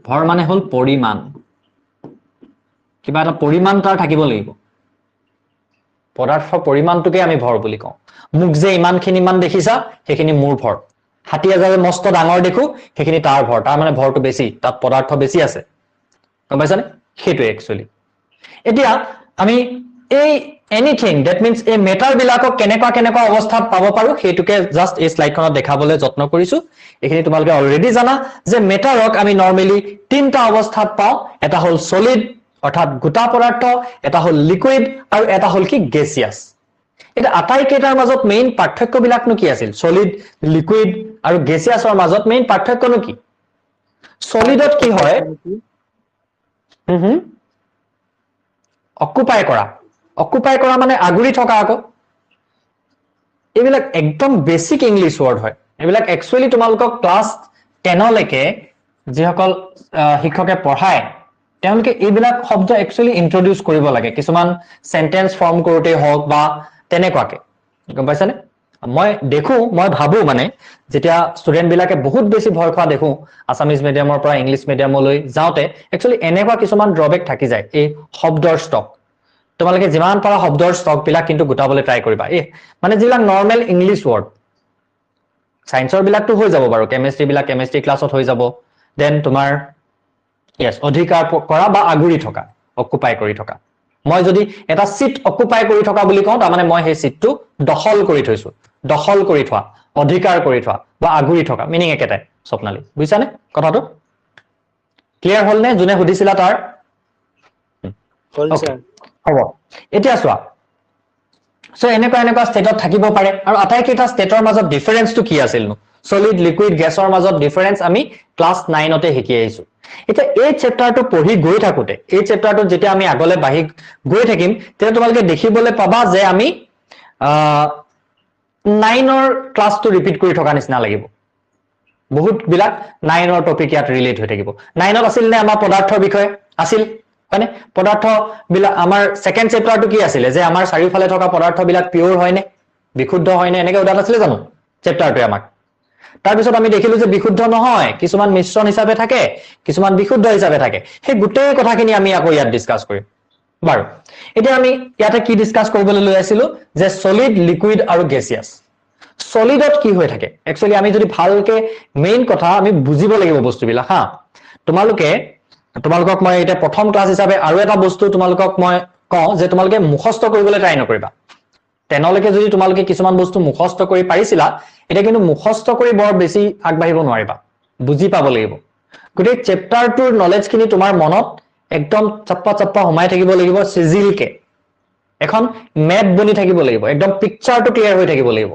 ভৰ মানে হল পৰিমাণ কিবা এটা পৰিমাণ তাৰ থাকিব লাগিব পদাৰ্থৰ পৰিমাণটোকে আমি ভৰ বুলি কওঁ মুখ যে ইমানখিনি মান দেখিছা হেখিনি মোৰ ভৰ হাতিয়া যে মস্ত ডাঙৰ দেখো হেখিনি তাৰ ভৰ তাৰ মানে ভৰটো বেছি তাত পদাৰ্থ বেছি আছে গম পাইছানে হেতু একচুয়ালি এতিয়া আমি এই এনিথিং দ্যাট মিন্স এই মেটাৰ বিলাকক কেনেকুৱা অৱস্থাত পাব পাৰো হেতুকে জাস্ট এই স্লাইডখনত দেখাবলৈ যত্ন কৰিছো এখিনি তোমালোকে অলৰেডি জানা যে মেটাৰক আমি নৰমালি তিনটা অৱস্থাত পাও এটা হল সলিড অৰ্থাৎ গোটা পদাৰ্থ এটা হল লিকুইড আৰু এটা হল কি গেসিয়াস এটা আটাই কেটাৰ মাজত মেইন পাৰ্থক্য বিলাকনো কি আছিল সলিড লিকুইড আৰু গেসিয়াসৰ মাজত মেইন পাৰ্থক্যনো কি সলিডত কি হয় অকুপাই কৰা মানে আগুৰি থকা আকৌ এইবিলাক একদম বেসিক ইংলিশ ওয়ার্ড হয় এইবিলাক একচুয়ালি তোমালোকক ক্লাস 10 লৈকে যিসকল শিক্ষকে পঢ়ায় তেওঁলোকে এইবিলাক শব্দ একচুয়ালি ইন্ট্ৰোডিউস কৰিব লাগে কিছুমান সেন্টেন্স ফৰ্ম কৰোতে হওক বা তেনেকুৱাকে গম পাইছানে মই ভাবো মানে যেতিয়া ষ্টুডেন্ট বিলাকে বহুত বেছি ভয় খোৱা দেখো আসামিজ মিডিয়ামৰ পৰা ইংলিশ মিডিয়ামলৈ যাওতে একচুয়ালি এনেকুৱা কিছুমান ড্ৰবেক থাকি যায় এই শব্দৰ ষ্টক তোমালোকে যিমান পাৰা শব্দৰ ষ্টক বিলাক কিন্তু গুটাবলৈ ট্ৰাই কৰিবা মানে যিবিলাক নৰ্মেল ইংলিশ ওয়াৰ্ড সায়েন্সৰ বিলাকটো হৈ যাব বাৰু কেমিষ্ট্ৰি বিলাক কেমিষ্ট্ৰি ক্লাছত হৈ যাব দেন তোমাৰ yes অধিকাৰ কৰা বা আগুৰি থকা অকুপাই কৰি থকা মই যদি এটা সিট অকুপাই কৰি থকা বুলি কওঁ তাৰ মানে মই সেই সিটটো দখল কৰি থৈছো দখল কৰি থোৱা অধিকাৰ কৰি থোৱা বা আগুৰি থকা মিনিং একেটাই স্বপ্নালী বুজিছানে কথাটো ক্লিয়াৰ হল নে যোনে সুধিছিলা তাৰ হল Okay. স্যাৰ হ'ব এতিয়া চোৱা সো এনেকুৱা ষ্টেটত থাকিব পাৰে আৰু আটাইকেইটা ষ্টেটৰ মাজত ডিফাৰেন্সটো কি আছিল নো সলিড লিকুইড গেছৰ মাজত ডিফাৰেন্স আমি ক্লাস 9 তে শিকি আহিছো এতিয়া এই চেপ্টাৰটো পঢ়ি গৈ থাকোতে এই চেপ্টাৰটো যেতিয়া আমি আগলৈ বাঢ়ি গৈ থাকিম তেতিয়া তোমালোকে দেখিবলৈ পাবা যে আমি 9ৰ ক্লাসটো ৰিপিট কৰি থকা নিচিনা লাগিব বহুত বিলাক 9ৰ টপিক ইয়াত ৰিলেট হৈ থাকিব 9ত আছিল নে আমাৰ পদাৰ্থৰ বিষয়ে আছিল মানে পদাৰ্থ বিলাক আমাৰ সেকেন্ড চেপ্টাৰটো কি আছিল যে আমাৰ চাৰিওফালে থকা পদাৰ্থ বিলাক পিওৰ হয় নে বিশুদ্ধ হয় নে এনেকৈ উদাহৰণ আছিল জানো চেপ্টাৰটোৱে আমাক তাৰ পিছত আমি দেখিলো যে বিশুদ্ধ নহয় কিছুমান মিশ্ৰণ হিচাপে থাকে কিছুমান বিশুদ্ধ হিচাপে থাকে সেই গোটেই কথাখিনি আমি আকৌ ইয়াত ডিসকাস কৰিম বাৰু এতিয়া আমি ইয়াতে কি ডিসকাস কৰিবলৈ লৈ আছিলো যে সলিড লিকুইড আৰু গেছিয়াছ সলিডত কি হৈ থাকে একচুয়ালি আমি যদি ভালকে মেইন কথা আমি বুজিব লাগিব বস্তুবিলাক হা তোমালোকক মই এটা প্ৰথম ক্লাস হিচাপে আৰু এটা বস্তু তোমালোকক মই কওঁ যে তোমালোকে মুখস্থ কৰিবলৈ ট্ৰাই নকৰিবা তেনলৈকে যদি তোমালোকে কিছুমান বস্তু মুখস্থ কৰি পাৰিছিলা এটা কিন্তু মুখস্থ কৰি বৰ বেছি আগবাঢ়িব নোৱাৰিবা বুজি পাব লাগিব গোটেই চেপ্টাৰটোৰ নলেজখিনি তোমাৰ মনত একদম চাপ্পা সোমাই থাকিব লাগিব সিজিলকে এখন মেপ বনি থাকিব লাগিব একদম পিকচাৰটো ক্লিয়াৰ হৈ থাকিব লাগিব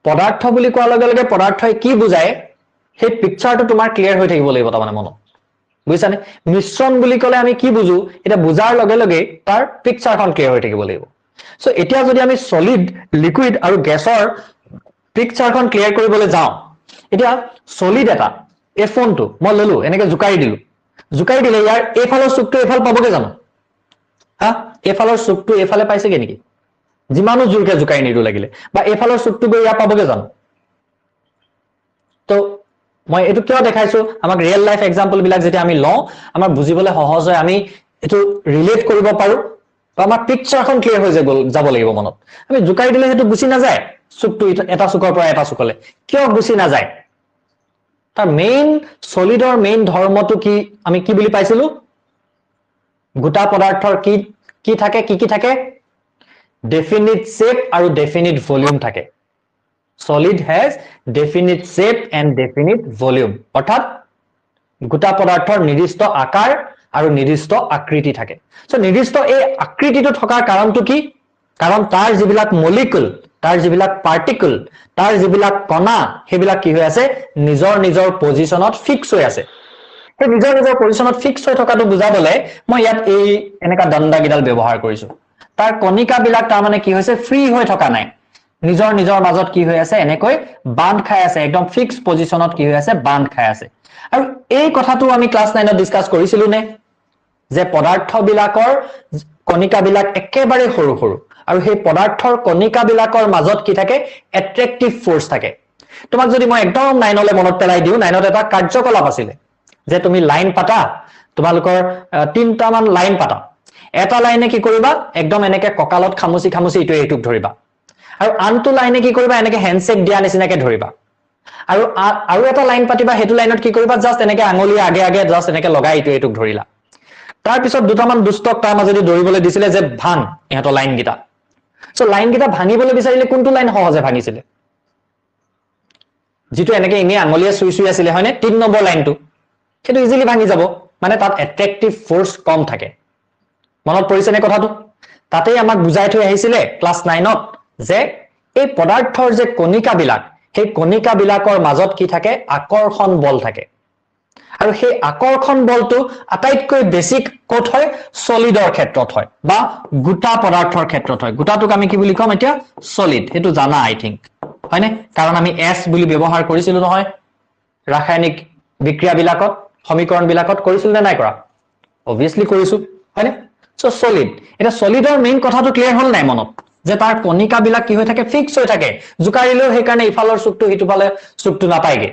পদাৰ্থ বুলি কোৱাৰ লগে লগে পদাৰ্থই কি বুজায় সেই পিকচাৰটো তোমাৰ ক্লিয়াৰ হৈ থাকিব লাগিব তাৰমানে মনত বুজিছানে মিশ্ৰণ বুলি ক'লে আমি কি বুজো এটা বুজাৰ লগে লগে তাৰ পিকচাৰখন ক্লিয়াৰ হৈ থাকিব লাগিব সো এতিয়া যদি আমি সলিড লিকুইড আৰু গেছৰ পিকচাৰখন ক্লিয়াৰ কৰিবলৈ যাওঁ এতিয়া সলিড এটা এই ফোনটো মই ললো এনেকৈ জুকাই দিলে ইয়াৰ এইফালৰ চুকটো এইফাল পাবগে জানো হা এইফালৰ চুকটো এইফালে পাইছেগে নেকি যিমানো জোৰকে জুকাই নিদু লাগিলে বা এইফালৰ চুকটো গৈ ইয়াৰ পাবগে জানো তো মই এটো কিয় দেখাইছো আমাক ৰিয়েল লাইফ এক্সাম্পল বিলাক যেতিয়া আমি লওঁ আমাৰ বুজিবলৈ সহজ হয় আমি এটো ৰিলেট কৰিব পাৰো বা আমাৰ পিকচাৰখন ক্লিয়াৰ হৈ যাব লাগিব মনত আমি জুকাই দিলে হেতু গুছি না যায় চুকটো এটা চুকৰ পৰা এটা চুকলে কিয় গুছি না যায় তাৰ মেইন সলিডৰ মেইন ধৰ্মটো কি আমি কি বুলি পাইছিলো গোটা পদাৰ্থৰ কি থাকে কি থাকে ডেফিনিট শেপ আৰু ডেফিনিট ভলিউম থাকে solid has definite shape and definite volume অৰ্থাৎ গোটা পদাৰ্থৰ নিৰ্দিষ্ট আকাৰ আৰু নিৰ্দিষ্ট আকৃতি থাকে সো নিৰ্দিষ্ট এই আকৃতিটো থকাৰ কাৰণটো কি কাৰণ তাৰ যিবিলাক মলিকুল তাৰ যিবিলাক পাৰ্টিকল তাৰ যিবিলাক কণা হেবিলাক কি হৈ আছে নিজৰ পজিশনত ফিক্স হৈ আছে সেই নিজৰ পজিশনত ফিক্স হৈ থকাটো বুজাবলে মই ইয়াত এই এনেকা দণ্ডাগিডাল ব্যৱহাৰ কৰিছো তাৰ কণিকা বিলাক তাৰ মানে কি হৈছে ফ্ৰী হৈ থকা নাই নিজৰ মাজত কি হৈ আছে এনেকৈ বান্ধ খাই আছে একদম ফিক্স পজিশনত কি হৈ আছে বান্ধ খাই আছে আৰু এই কথাটো আমি ক্লাস 9 ত ডিসকাস কৰিছিলো নে যে পদাৰ্থ বিলাকৰ কণিকা বিলাক একেবাৰে সৰু আৰু সেই পদাৰ্থৰ কণিকা বিলাকৰ মাজত কি থাকে এট্ৰেক্টিভ ফোৰ্স থাকে তোমাক যদি মই একদম 9 লে মনত পেলাই দিও 9 ত এটা কাৰ্যকলাপ আছিল যে তুমি লাইন পাতা তোমালোকৰ তিনটা মান লাইন পাতা এটা লাইনে কি কৰিবা একদম এনেকে ককালত খামুচি ইটো এইটুক ধৰিবা আৰু আনটো লাইনে কি কৰিবা এনেকে হ্যান্ডশেক দিয়া নিচিনাকে ধৰিবা আৰু এটা লাইন পাতিবা হেতু লাইনত কি কৰিবা জাস্ট এনেকে আঙুলি আগে জাস্ট এনেকে লগাই ইটো এইটুক ধৰিলা তাৰ পিছত দুটামান দুষ্টক তাৰ মাজেদি দৌৰিবলৈ দিছিলে যে ভাঙ ইহত লাইন গিটা সো লাইন গিটা ভাঙিবলৈ বিচাৰিলে কোনটো লাইন সহজে ভাঙিছিলে যেটো এনেকে ইনি আঙুলিয়ে সুই আছিল হয়নে 3 নম্বৰ লাইনটো সেইটো ইজিলি ভাঙি যাব মানে তাত এট্ৰেক্টিভ ফোৰ্স কম থাকে মনত পৰিছে নে কথাটো তাতেই আমাক বুজাই থৈ আহিছিলে ক্লাস 9 ত যে এই পদাৰ্থৰ যে কণিকা বিলাক সেই কণিকা বিলাকৰ মাজত কি থাকে আকৰ্ষণ বল থাকে আৰু সেই আকৰ্ষণ বলটো আটাইতকৈ বেছি কত হয় সলিডৰ ক্ষেত্ৰত হয় বা গোটা পদাৰ্থৰ ক্ষেত্ৰত হয় গোটাটোক আমি কি বুলি কম এতিয়া সলিড হেতু জানা আই থিংক হয়নে কাৰণ আমি এস বুলি ব্যৱহাৰ কৰিছিলো নহয় ৰাসায়নিক বিক্ৰিয়া বিলাকত সমীকৰণ বিলাকত কৰিছিল নে নাই কৰা অবভিয়াছলি কৰিছো হয়নে সো সলিড এটা সলিডৰ মেইন কথাটো ক্লিয়াৰ হ'ল নাই মনত যে তাৰ কণিকাবিলাক কি হৈ থাকে ফিক্স হৈ থাকে জুকাৰিলেও সেই কাৰণে ইফালৰ চুকটো হিতুফালে চুকটো নাপায়গে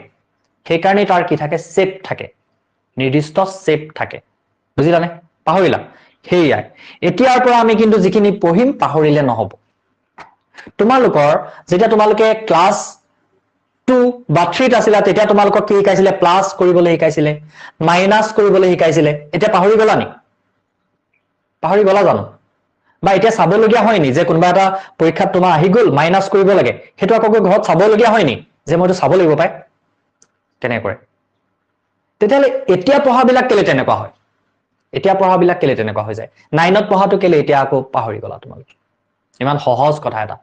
সেই কাৰণে তাৰ কি থাকে শেপ থাকে নিৰ্দিষ্ট শেপ থাকে বুজিলানে পাহৰিলা হেয়াই এতিয়াৰ পৰা আমি কিন্তু যিখিনি পঢ়িম পাহৰিলে নহব তোমালোকৰ যেতিয়া তোমালোকে ক্লাস 2 বা 3 আছিলা তেতিয়া তোমালোকক কি শিকাইছিলে প্লাস কৰিবলৈ শিকাইছিলে মাইনাস কৰিবলৈ শিকাইছিলে এতিয়া পাহৰি গলা নি পাহৰি গলা জানো বা এতিয়া চাবলগীয়া হয় নি যে কোনবা এটা পৰীক্ষাত তোমাৰ আহি গল মাইনাস কৰিব লাগে হেতু আকৌ ঘৰত চাবলগীয়া হয় নি যে মইটো চাব লাগিব পাই তেনে কৰে তেতিয়ালে এতিয়া পঢ়াবিলাক কেলে তেনেকুৱা হয় এতিয়া পঢ়াবিলাক কেলে তেনেকুৱা হৈ যায় 9ত পঢ়াটো কেলে এতিয়া আকৌ পাহৰি গলা তোমালোকে ইমান সহজ কথা এটা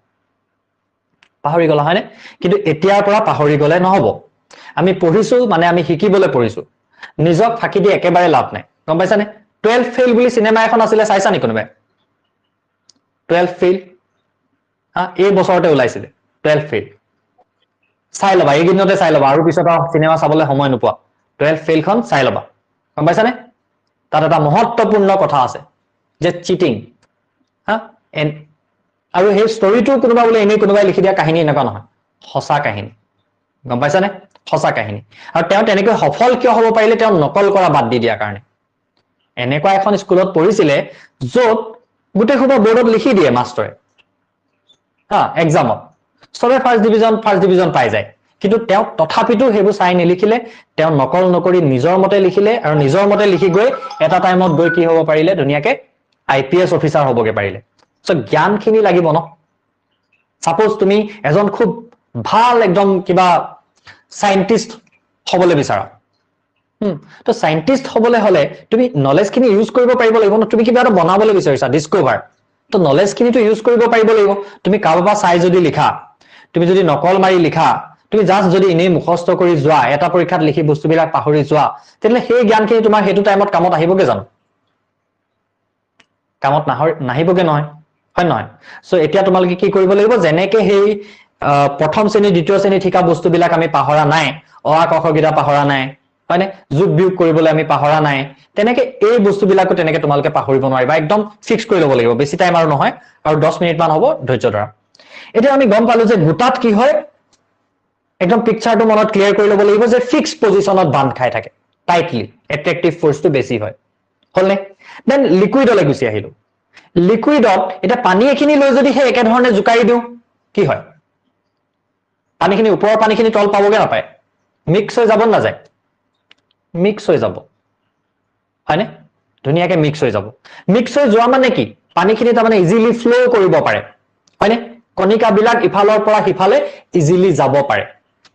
পাহৰি গলা হয়নে কিন্তু এতিয়াৰ পৰা পাহৰি গলে নহব আমি পঢ়িছো মানে আমি শিকিবলৈ পঢ়িছো নিজক ফাকি দি একেবাৰে লাভ নাই গম পাইছানে 12 ফেইল বুলি সিনেমা এখন আছিলে চাইছা নি কোনোবাই 12 ফেইল এই বছৰতে ওলাইছিলে 12 ফেইল চাই লবা এই দিনতে চাই লবা আৰু পিছত সিনেমা চাবলৈ সময় নোপোৱা 12 ফেইল খন চাই লবা গম পাইছানে তাত এটা মহত্বপূৰ্ণ কথা আছে যে চিটিং আৰু সেই ষ্টৰীটো কোনোবা বোলে এনে কোনোবাই লিখি দিয়া কাহিনী এনেকুৱা নহয় সঁচা কাহিনী গম পাইছানে সঁচা কাহিনী আৰু তেওঁ তেনেকৈ সফল কিয় হ'ব পাৰিলে তেওঁ নকল কৰা বাদ দি দিয়াৰ কাৰণে এনেকুৱা এখন স্কুলত পঢ়িছিলে য'ত গোটেই খুবা বোৰ্ডত লিখি দিয়ে মাষ্টৰে এক্সামত সবে ফাৰ্ষ্ট ডিভিজন পাই যায় কিন্তু তেওঁ তথাপিতো হেবু চাই নিলিখিলে তেওঁ নকল নকৰি নিজৰ মতে লিখিলে আৰু নিজৰ মতে লিখি গৈ এটা টাইমত গৈ কি হ'ব পাৰিলে দুনিয়াকে আইপিএস অফিচাৰ হ'বগে পাৰিলে সো জ্ঞানখিনি লাগিব ন সাপোজ তুমি এজন খুব ভাল একদম কিবা সায়েন্টিস্ট হ'বলৈ বিচাৰা তো সায়েন্টিস্ট হ'বলৈ হলে তুমি নলেজখিনি ইউজ কৰিব পাৰিব লাগিব ন তুমি কিবা এটা বনাবলৈ বিচাৰিছা ডিসকভাৰ তো নলেজখিনিটো ইউজ কৰিব পাৰিব লাগিব তুমি কাৰোবাৰ চাই যদি লিখা তুমি যদি নকল মাৰি লিখা তুমি জাস্ট যদি ইনে মুখস্থ কৰি যোৱা এটা পৰীক্ষাত লিখি বস্তুবিলাক পাহৰি যোৱা তেলে সেই জ্ঞানখিনি তোমাৰ হেতু টাইমত কামত আহিবগে জানো কামত নাহিবগে নহয় হয় নহয় সো এতিয়া তোমালোকে কি কৰিব লাগিব যেনেকে সেই প্ৰথম শ্ৰেণী দ্বিতীয় শ্ৰেণী ঠিকা বস্তুবিলাক আমি পাহৰা নাই অ আ ক খ গিটা পাহৰা নাই হয়নে যোগ বিয়োগ কৰিবলৈ আমি পাহৰা নাই তেনেকে এই বস্তুবিলাকো তেনেকে তোমালোকে পাহৰিব নোৱাৰিবা একদম ফিক্স কৰি ল'ব লাগিব বেছি টাইম আৰু নহয় আৰু 10 মিনিট মান হ'ব ধৈৰ্য্য ধৰা এতিয়া আমি গম পালো যে গোটাত কি হয় একদম পিকচাৰটো মনত ক্লিয়াৰ কৰি ল'ব লাগিব যে ফিক্স পজিশনত বান্ধ খাই থাকে টাইটলি এট্ৰেক্টিভ ফোৰ্সটো বেছি হয় হলনে দেন লিকুইডলৈ গুছি আহিলো লিকুইডত এটা পানী এখিনি লৈ যদি হে একে ধৰণে জুকাই দিও কি হয় পানীখিনি ওপৰৰ পানীখিনি তল পাবগে নাপায় মিক্স হৈ যাব না যায় মিক্স হৈ যাব হয়নে ধুনিয়াকে মিক্স হৈ যাব মিক্স হৈ যোৱা মানে কি পানীখিনি তাৰ মানে ইজিলি ফ্লো কৰিব পাৰে হয়নে কণিকাবিলাক ইফালৰ পৰা হিফালে ইজিলি যাব পাৰে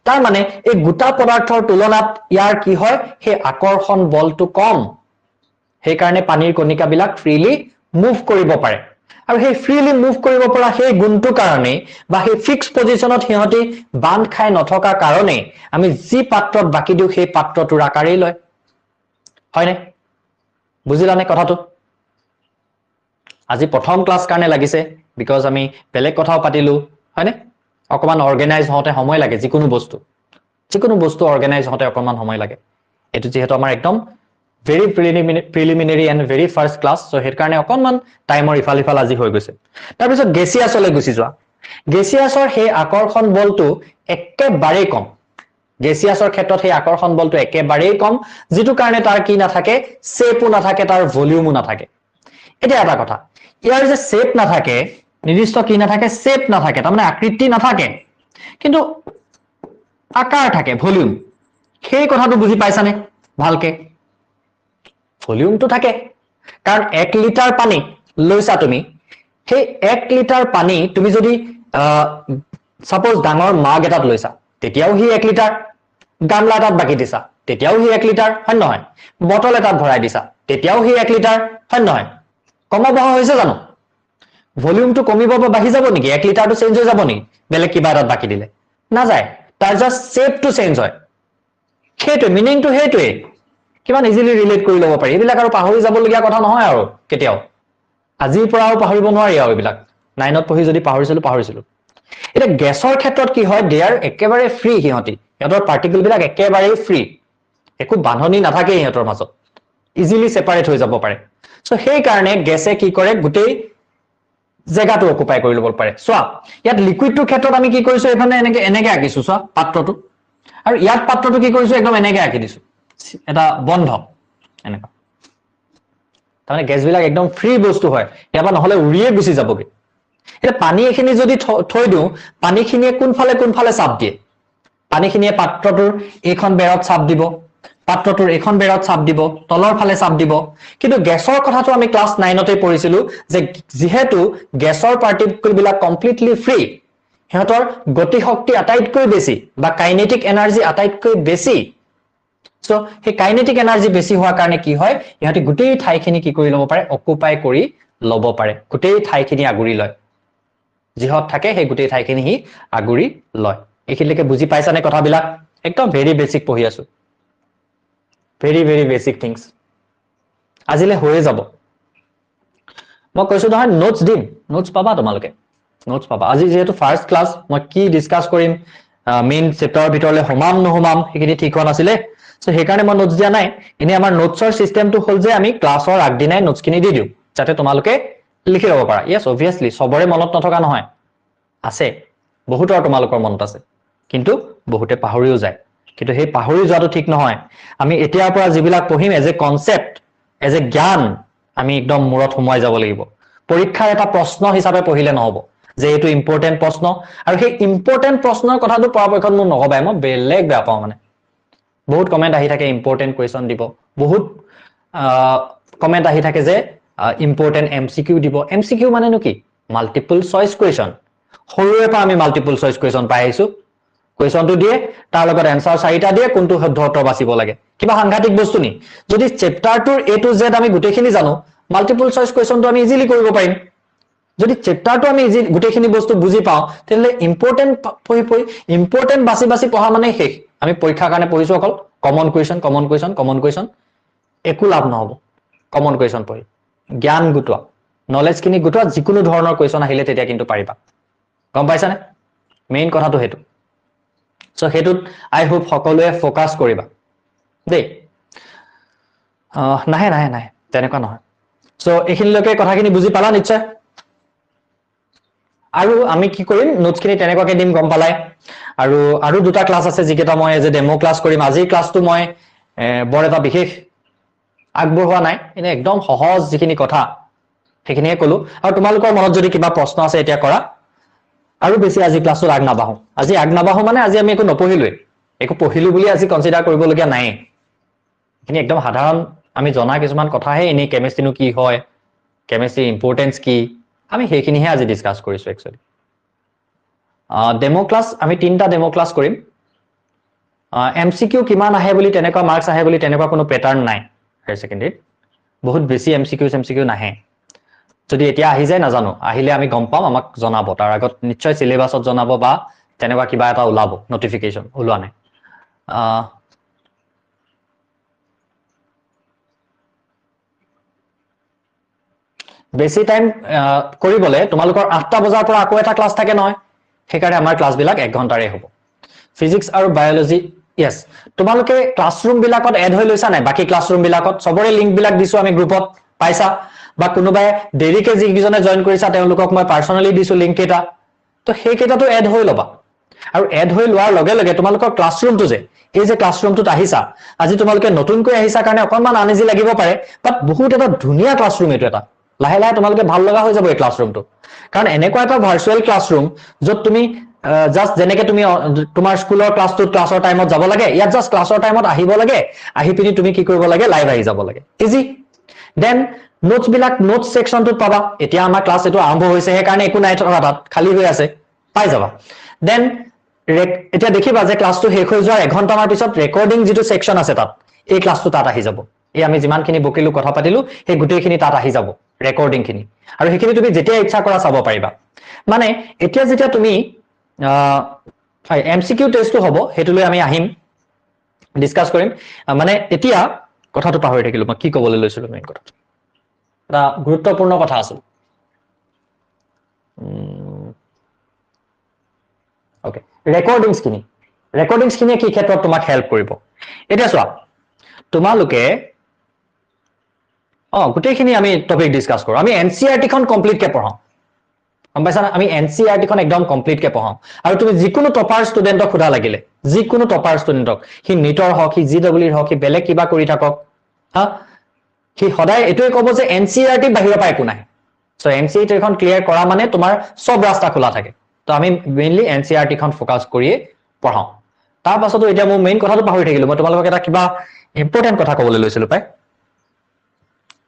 তাৰ মানে এই গোটা পদাৰ্থৰ তুলনাত ইয়াৰ কি হয় হে আকৰ্ষণ বলটো কম সেই কাৰণে পানীৰ কণিকাবিলাক ফ্ৰীলি মুভ কৰিব পাৰে আৰু সেই ফ্ৰীলি মুভ কৰিব পৰা সেই গুণটো কাৰণে বা সেই ফিক্স পজিশনত হিহতি বান্ধ খাই নথকা কাৰণে আমি যি পাত্ৰত বাকি দিও সেই পাত্ৰটোৰ আকাৰেই লয় হয়নে বুজিলানে কথাটো আজি প্ৰথম ক্লাস কাৰণে লাগিছে বিকজ আমি বেলেগ কথাও পাতিলো হয়নে অকমান অৰ্গানাইজ হওঁতে সময় লাগে যিকোনো বস্তু অৰ্গানাইজ হওঁতে অকমান সময় লাগে এটো যেহেতু আমাৰ একদম very preliminary and very first class so হেৰ কাৰণে অকনমান টাইমৰ ইফাল আজি হৈ গৈছে তাৰ পিছত গেছিয়াছলৈ গুছি যোৱা গেছিয়াছৰ সেই আকৰ্ষণ বলটো একেবাৰে কম গেছিয়াছৰ ক্ষেত্ৰত সেই আকৰ্ষণ বলটো একেবাৰেই কম যেটো কাৰণে তাৰ কি নাথাকে শেপও নাথাকে তাৰ ভলিউমও নাথাকে এটা এটা কথা ইয়াৰ যে শেপ নাথাকে নিৰ্দিষ্ট কি নাথাকে শেপ নাথাকে তাৰ মানে আকৃতি নাথাকে কিন্তু আকাৰ থাকে ভলিউম সেই কথাটো বুজি পাইছানে ভালকে ভলিউমটো থাকে কাৰণ 1 লিটাৰ পানী লৈছা তুমি সেই 1 লিটাৰ পানী তুমি যদি সাপোজ ডাঙৰ মাগ এটাত লৈছা তেতিয়াও হি 1 লিটাৰ গামলা এটাত বাকি দিছা তেতিয়াও হি 1 লিটাৰ হয় নহয় বটল এটাত ভৰাই দিছা তেতিয়াও হি 1 লিটাৰ হয় নহয় কমাব হৈছে জানো ভলিউমটো কমিব বা বাঢ়ি যাব নেকি 1 লিটাৰটো চেঞ্জ হৈ যাব নেকি বেলেগ কিবা এটাত বাকি দিলে না যায় তাৰ জাস্ট শেপটো চেঞ্জ হয় সেইটো মিনিংটো হেতুৱে কিমান ইজিলি ৰিলেট কৰি ল'ব পাৰি এইবিলাক আৰু পাহৰি যাবলগীয়া কথা নহয় আৰু কেতিয়াও আজিৰ পৰাও পাহৰিব নোৱাৰি আৰু এইবিলাক 9ত পঢ়ি যদি পাহৰিছিলো এটা গ্যাসৰ ক্ষেত্ৰত কি হয় দে আৰ একেবাৰে ফ্ৰী হিহতি ইহঁতৰ পাৰ্টিকল বিলাক একেবাৰে ফ্ৰী একো বান্ধনি নাথাকে ইহঁতৰ মাজত ইজিলি সেপাৰেট হৈ যাব পাৰে সো সেই কাৰণে গেছে কি কৰে গোটেই জেগাটো অকুপাই কৰি ল'ব পাৰে চোৱা ইয়াত লিকুইডটোৰ ক্ষেত্ৰত আমি কি কৰিছো এফালে এনেকে আঁকিছো চোৱা পাত্ৰটো আৰু ইয়াত পাত্ৰটো কি কৰিছো একদম এনেকে আঁকি দিছো এটা বন্ধ এনেকা তাৰমানে গেছবিলাক একদম ফ্ৰী বস্তু হয় ইয়াৰ পৰা নহলে উৰিয়ে গুচি যাবগে এটা পানী এখিনি যদি থৈ দিও পানীখিনিয়ে কোনফালে চাপ দিয়ে পানীখিনিয়ে পাত্ৰটোৰ এইখন বেৰত চাপ দিব পাত্ৰটোৰ এইখন বেৰত চাপ দিব তলৰ ফালে চাপ দিব কিন্তু গেছৰ কথাটো আমি ক্লাছ 9তে পঢ়িছিলো যে যেহেতু গেছৰ পাৰ্টিকল বিলাক কমপ্লিটলি ফ্ৰী সিহঁতৰ গতি শক্তি আটাইতকৈ বেছি বা কাইনেটিক এনাৰ্জি আটাইতকৈ বেছি সো সেই কাইনেটিক এনাৰ্জি বেছি হোৱাৰ কাৰণে কি হয় ইহঁতে গোটেই ঠাইখিনি কি কৰি ল'ব পাৰে অকুপাই কৰি ল'ব পাৰে গোটেই ঠাইখিনি আগুৰি লয় যিহত থাকে সেই গোটেই ঠাইখিনি হি আগুৰি লয় এইখিনিলৈকে বুজি পাইছানে কথাবিলাক একদম ভেৰি বেসিক পঢ়ি আছো ভেৰি বেসিক থিংস আজিলে হৈয়ে যাব মই কৈছো নহয় নোটছ দিম নোটছ পাবা তোমালোকে নোটছ পাবা আজি যেহেতু ফাৰ্স্ট ক্লাস মই কি ডিসকাস কৰিম মেইন চেপ্টাৰৰ ভিতৰলে হোমাম নহোমাম সেইখিনি ঠিক হোৱা নাছিলে সো সেইকাৰণে মই নোটছ দিয়া নাই এনে আমাৰ নোটছৰ সিস্টেমটো হ'ল যে আমি ক্লাছৰ আগদিনাই নোটছখিনি দি দিওঁ যাতে তোমালোকে লিখি ল'ব পাৰা ইয়েস অবভিয়াসলি সবৰে মনত নথকা নহয় আছে বহুতৰ তোমালোকৰ মনত আছে কিন্তু বহুতে পাহৰিও যায় কিন্তু সেই পাহৰি যোৱাটো ঠিক নহয় আমি এতিয়াৰ পৰা যিবিলাক পঢ়িম as a concept as a জ্ঞান আমি একদম মূৰত সোমাই যাব লাগিব পৰীক্ষাৰ এটা প্ৰশ্ন হিচাপে পঢ়িলে নহব যে এটো ইম্পৰ্টেন্ট প্ৰশ্ন আৰু সেই ইম্পৰ্টেন্ট প্ৰশ্নৰ কথাটো পৰাপক্ষত মোৰ নকবাই মই বেলেগ বেয়া পাওঁ মানে বহুত কমেন্ট আহি থাকে ইম্পৰ্টেন্ট কোৱেশ্চন দিব বহুত কমেন্ট আহি থাকে যে ইম্পৰ্টেন্ট এমসিকিউ দিব এমসিকিউ মানেনো কি মাল্টিপল চয়েস কোৱেশ্চন সৰুৰে পৰা আমি মাল্টিপল চয়েস কোৱেশ্চন পাই আহিছো কোৱেশ্চনটো দিয়ে তাৰ লগত এনসাৰ 4টা দিয়ে কোনটো শুদ্ধ উত্তৰ বাছিব লাগে কিবা সাংঘাতিক বস্তু নি যদি চেপ্টাৰটোৰ এ টু জেড আমি গোটেইখিনি জানো মাল্টিপল চয়েস কোৱেশ্চনটো আমি ইজিলি কৰিব পাৰিম যদি চেপ্টাৰটো আমি গোটেইখিনি বস্তু বুজি পাওঁ তেলে ইম্পৰ্টেন্ট ইম্পৰ্টেন্ট বাছি পঢ়া মানে শেষ আমি পৰীক্ষাৰ কাৰণে পঢ়িছো অকল কমন কোৱেশ্চন একো লাভ নহব কমন কোৱেশ্চন পঢ়ি জ্ঞান গুটোৱা নলেজখিনি গুটোৱা যিকোনো ধৰণৰ কোৱেশ্চন আহিলে তেতিয়া কিন্তু পাৰিবা গম পাইছানে মেইন কথাটো হেতু সো হেতুত আই হোপ সকলোৱে ফোকাস কৰিবা দেই নাহে তেনেকুৱা নহয় সো এইখিনিলৈকে কথাখিনি বুজি পালা নিশ্চয় আৰু আমি কি কৰিম নোটছখিনি তেনেকুৱাকে দিম গম পালাই আৰু দুটা ক্লাস আছে যিকেইটা মই এজ এ ডেমো ক্লাস কৰিম আজিৰ ক্লাসটো মই বৰ এটা বিশেষ আগবঢ়োৱা নাই এনে একদম সহজ যিখিনি কথা সেইখিনিয়ে কলো আৰু তোমালোকৰ মনত যদি কিবা প্ৰশ্ন আছে এতিয়া কৰা আৰু বেছি আজি ক্লাসত আগ নাবাহো মানে আজি আমি একো নপঢ়িলোই একো পঢ়িলো বুলি আজি কনসিডাৰ কৰিবলগীয়া নাই এখিনি একদম সাধাৰণ আমি জনা কিছুমান কথাহে এনে কেমিষ্ট্ৰিনো কি হয় কেমিষ্ট্ৰি ইম্পৰ্টেন্স কি আমি সেইখিনিহে আজি ডিসকাস কৰিছো একচুয়ালি ডেমো ক্লাস আমি 3টা ডেমো ক্লাস কৰিম এমসিকিউ কিমান আহে বুলি তেনেকুৱা মাৰ্কস আহে বুলি তেনেকুৱা কোনো প্যাটাৰ্ন নাই হায়াৰ সেকেন্ডাৰীত বহুত বেছি এমসিকিউ নাহে যদি এতিয়া আহি যায় নাজানো আহিলে আমি গম পাম আমাক জনাব তাৰ আগত নিশ্চয় সিলেবাসত জনাব বা তেনেকুৱা কিবা এটা ওলাব নটিফিকেশন ওলোৱা নাই বেছি টাইম কৰিবলে তোমালোকৰ 8টা বজাৰ পৰা আকৌ এটা ক্লাস থাকে নহয় সেইকাৰণে আমাৰ ক্লাস বিলাক 1 ঘণ্টাৰে হ'ব ফিজিক্স আৰু বায়োলজি ইয়েস তোমালোকে ক্লাসৰুম বিলাকত এড হৈ লৈছা নাই বাকি ক্লাসৰুম বিলাকত সবৰে লিংক বিলাক দিছো আমি গ্ৰুপত পাইছা বা কোনোবাই দেৰিকে যিকিজনে জয়েন কৰিছা তেওঁলোকক মই পাৰ্সোনালি দিছো লিংক এটা তো সেই কেইটাটো এড হৈ লবা আৰু এড হৈ লোৱাৰ লগে লগে তোমালোকৰ ক্লাসৰুমটো যে এই যে ক্লাসৰুমটোত আহিছা আজি তোমালোকে নতুনকৈ আহিছা কাৰণে অকনমান আনইজি লাগিব পাৰে বাট বহুত এটা ধুনীয়া ক্লাসৰুম এটো এটা লাহে লাহে তোমালোকে ভাল লগা হৈ যাব এই ক্লাসৰুমটো কাৰণ এনেকুৱা এটা ভাৰ্চুৱেল ক্লাসৰুম যত তুমি জাস্ট যেনেকে তুমি তোমাৰ স্কুলৰ ক্লাছৰ টাইমত যাব লাগে ইয়াত জাস্ট ক্লাছৰ টাইমত আহিব লাগে আহি পিনি তুমি কি কৰিব লাগে লাইভ আহি যাব লাগে ইজি দেন নোটছ বিলাক নোটছ সেকশনটোত পাবা এতিয়া আমাৰ ক্লাছ এটো আৰম্ভ হৈছে হে কাৰণে একো নাই থকা তাত খালি হৈ আছে পাই যাবা দেন এতিয়া দেখিবা যে ক্লাছটো শেষ হৈ যোৱাৰ 1 ঘণ্টাৰ পিছত ৰেকৰ্ডিং যেটো সেকশন আছে তাত এই ক্লাছটো তাত আহি যাব এই আমি যিমানখিনি বকিলো কথা পাতিলো সেই গোটেইখিনি তাত আহি যাব ৰেকৰ্ডিং খিনি আৰু সেইখিনি তুমি যেতিয়া ইচ্ছা কৰা চাব পাৰিবা মানে এতিয়া যেতিয়া তুমি এমসিকিউ টেষ্টটো হ'ব হেতুলৈ আমি আহিম ডিসকাস কৰিম মানে এতিয়া কথাটো পাহৰি থাকিলো মই কি ক'বলৈ লৈছিলো মেইন কথা এটা গুৰুত্বপূৰ্ণ কথা আছে ওকে ৰেকৰ্ডিংছ খিনি কি ক্ষেত্ৰত তোমাক হেল্প কৰিব এতিয়া চোৱা তোমালোকে গোটেইখিনি আমি টপিক ডিসকাস কৰো আমি এনসিইআরটি খন কমপ্লিট কে পঢ়াও গম পাইছা না আমি এনসিইআরটি খন একদম কমপ্লিট কে পঢ়াও আৰু তুমি যিকোনো টপাৰ ষ্টুডেন্টক খুদা লাগিলে যিকোনো টপাৰ ষ্টুডেন্টক হি নিটৰ হক হি জিডব্লিউৰ হক হি বেলেগ কিবা কৰি থাকক হা হি সদায় এটোই ক'ব যে এনসিইআৰটি বাহিৰৰ পৰা একো নাই সো এনসিইআৰটি খন ক্লিয়াৰ কৰা মানে তোমাৰ সব ৰাস্তা খোলা থাকে তো আমি মেইনলি এনসিইআৰটি খন ফোকাস কৰি পঢ়াও তাৰ পাছতো এতিয়া মই মেইন কথাটো পাহৰি থাকিলো মই তোমালোকক এটা কিবা ইম্পৰ্টেন্ট কথা ক'বলৈ লৈছিলো পাই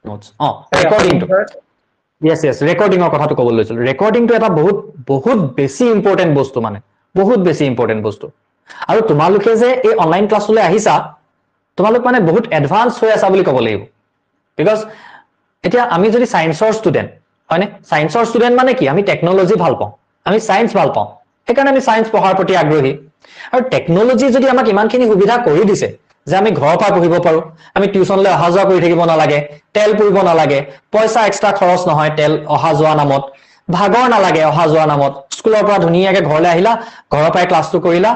নোটস ৰেকৰ্ডিং টু yes ৰেকৰ্ডিংৰ কথাটো ক'বলৈ লৈছিলো ৰেকৰ্ডিংটো এটা বহুত বেছি ইম্পৰ্টেন্ট বস্তু মানে বহুত বেছি ইম্পৰ্টেন্ট বস্তু আৰু তোমালোকে যে এই অনলাইন ক্লাছলৈ আহিছা তোমালোক মানে বহুত এডভান্স হৈ আছা বুলি ক'ব লাগিব বিকজ এতিয়া আমি যদি সায়েন্সৰ ষ্টুডেন্ট হয়নে সায়েন্সৰ ষ্টুডেন্ট মানে কি আমি টেকনলজি ভাল পাওঁ আমি সায়েন্স ভাল পাওঁ সেইকাৰণে আমি সায়েন্স পঢ়াৰ প্ৰতি আগ্ৰহী আৰু টেকনলজি যদি আমাক ইমানখিনি সুবিধা কৰি দিছে যে আমি ঘৰৰ পৰা পঢ়িব পাৰো আমি টিউচনলৈ অহা যোৱা কৰি থাকিব নালাগে তেল পুৰিব নালাগে পইচা এক্সট্ৰা খৰচ নহয় তেল অহা যোৱা নামত ভাগৰ নালাগে অহা যোৱা নামত স্কুলৰ পৰা ধুনীয়াকে ঘৰলৈ আহিলা ঘৰৰ পৰাই ক্লাছটো কৰিলা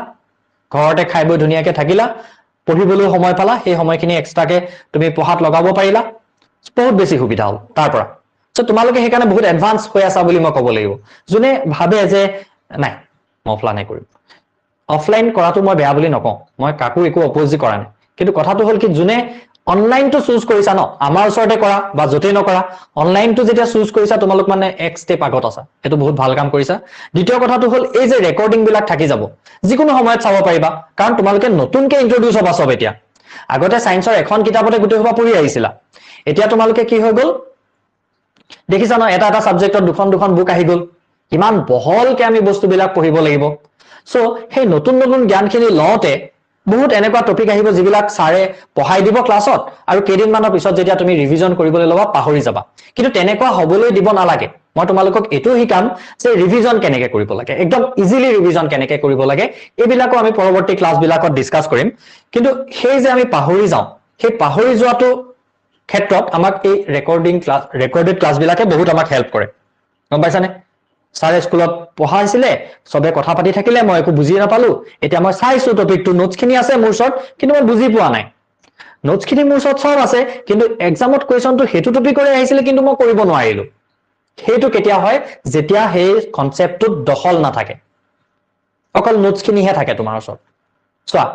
ঘৰতে খাই বৈ ধুনীয়াকে থাকিলা পঢ়িবলৈ সময় পালা সেই সময়খিনি এক্সট্ৰাকে তুমি পঢ়াত লগাব পাৰিলা বহুত বেছি সুবিধা হ'ল তাৰ পৰা সো তোমালোকে সেইকাৰণে বহুত এডভান্স হৈ আছা বুলি মই ক'ব লাগিব যোনে ভাবে যে নাই মই অফলাইনে কৰিম অফলাইন কৰাটো মই বেয়া বুলি নকওঁ মই কাকো একো অপ'জি কৰা নাই কিন্তু কথাটো হ'ল কি যোনে অনলাইনটো চুজ কৰিছা ন আমাৰ ওচৰতে কৰা বা য'তেই নকৰা অনলাইনটো যেতিয়া চুজ কৰিছা তোমালোক মানে এক ষ্টেপ আগত আছা এটো বহুত ভাল কাম কৰিছা দ্বিতীয় কথাটো হ'ল এই যে ৰেকৰ্ডিং বিলাক থাকি যাব যিকোনো সময়ত চাব পাৰিবা কাৰণ তোমালোকে নতুনকে ইন্ট্ৰোডিউস হ'বা সব এতিয়া আগতে সায়েন্সৰ এখন কিতাপতে গোটেই হোৱা পঢ়ি আহিছিলা এতিয়া তোমালোকে কি হৈ গ'ল দেখিছা ন এটা সাবজেক্টত দুখন বুক আহি গ'ল কিমান বহলকে আমি বস্তুবিলাক পঢ়িব লাগিব সো সেই নতুন জ্ঞানখিনি লওঁতে বহুত এনেকুৱা টপিক আহিব যিবিলাক ছাৰে পঢ়াই দিব ক্লাছত আৰু কেইদিনমানৰ পিছত যেতিয়া তুমি ৰিভিজন কৰিবলৈ ল'বা পাহৰি যাবা কিন্তু তেনেকুৱা হ'বলৈ দিব নালাগে মই তোমালোকক এটো শিকাম যে ৰিভিজন কেনেকৈ কৰিব লাগে একদম ইজিলি ৰিভিজন কেনেকৈ কৰিব লাগে এইবিলাকো আমি পৰৱৰ্তী ক্লাছবিলাকত ডিসকাস কৰিম কিন্তু সেই যে আমি পাহৰি যাওঁ সেই পাহৰি যোৱাটো ক্ষেত্ৰত আমাক এই ৰেকৰ্ডেড ক্লাছবিলাকে বহুত আমাক হেল্প কৰে গম পাইছানে সাৰে স্কুলত পঢ়াইছিলে সবে কথা পাতি থাকিলে মই একো বুজি নাপালো এতিয়া মই চাইছো টপিকটো নোটছখিনি আছে মোৰ ওচৰত কিন্তু মই বুজি পোৱা নাই নোটছখিনি মোৰ ওচৰত সব আছে কিন্তু এক্সামত কোৱেশ্চনটো হেতু টপিকৰে আহিছিলে কিন্তু মই কৰিব নোৱাৰিলো হেতু কেতিয়া হয় যেতিয়া সেই কনসেপ্টটো দখল নাথাকে অকল নোটছখিনিহে থাকে তোমাৰ ওচৰত চোৱা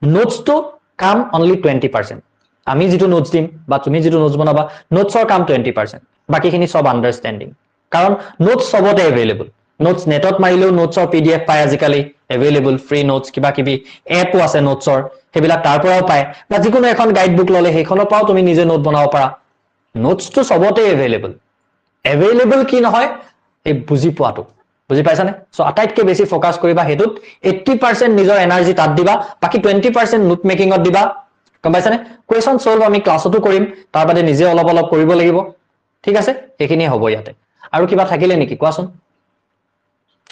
নোটছটো কাম অনলি 20% আমি যেটো নোটছ দিম বা তুমি যেটো নোটছ বনাবা নোটছৰ কাম 20% বাকিখিনি সব আন্ডাৰষ্টেণ্ডিং কাৰণ নোটছ সবতে এভেইলেবল নোটছ নেটত মাৰিলেও নোটছৰ পিডিএফ পায় আজিকালি এভেইলেবল ফ্ৰী নোটছ কিবা কিবি এপো আছে নোটছৰ সেইবিলাক তাৰ পৰাও পায় বা যিকোনো এখন গাইড বুক ললে সেইখনৰ পৰাও তুমি নিজে নোট বনাব পাৰা নোটছটো সবতে এভেইলেবল কি নহয় এই বুজি পোৱাটো বুজি পাইছানে সো আটাইতকৈ বেছি ফোকাস কৰিবা হেতুত 80% নিজৰ এনাৰ্জি তাত দিবা বাকি 20% নোট মেকিংত দিবা গম পাইছানে কোৱেশ্চন সলভ আমি ক্লাছতো কৰিম তাৰ বাদে নিজে অলপ কৰিব লাগিব ঠিক আছে এইখিনি হ'ব ইয়াতে আৰু কিবা থাকিলে নেকি কোৱাচোন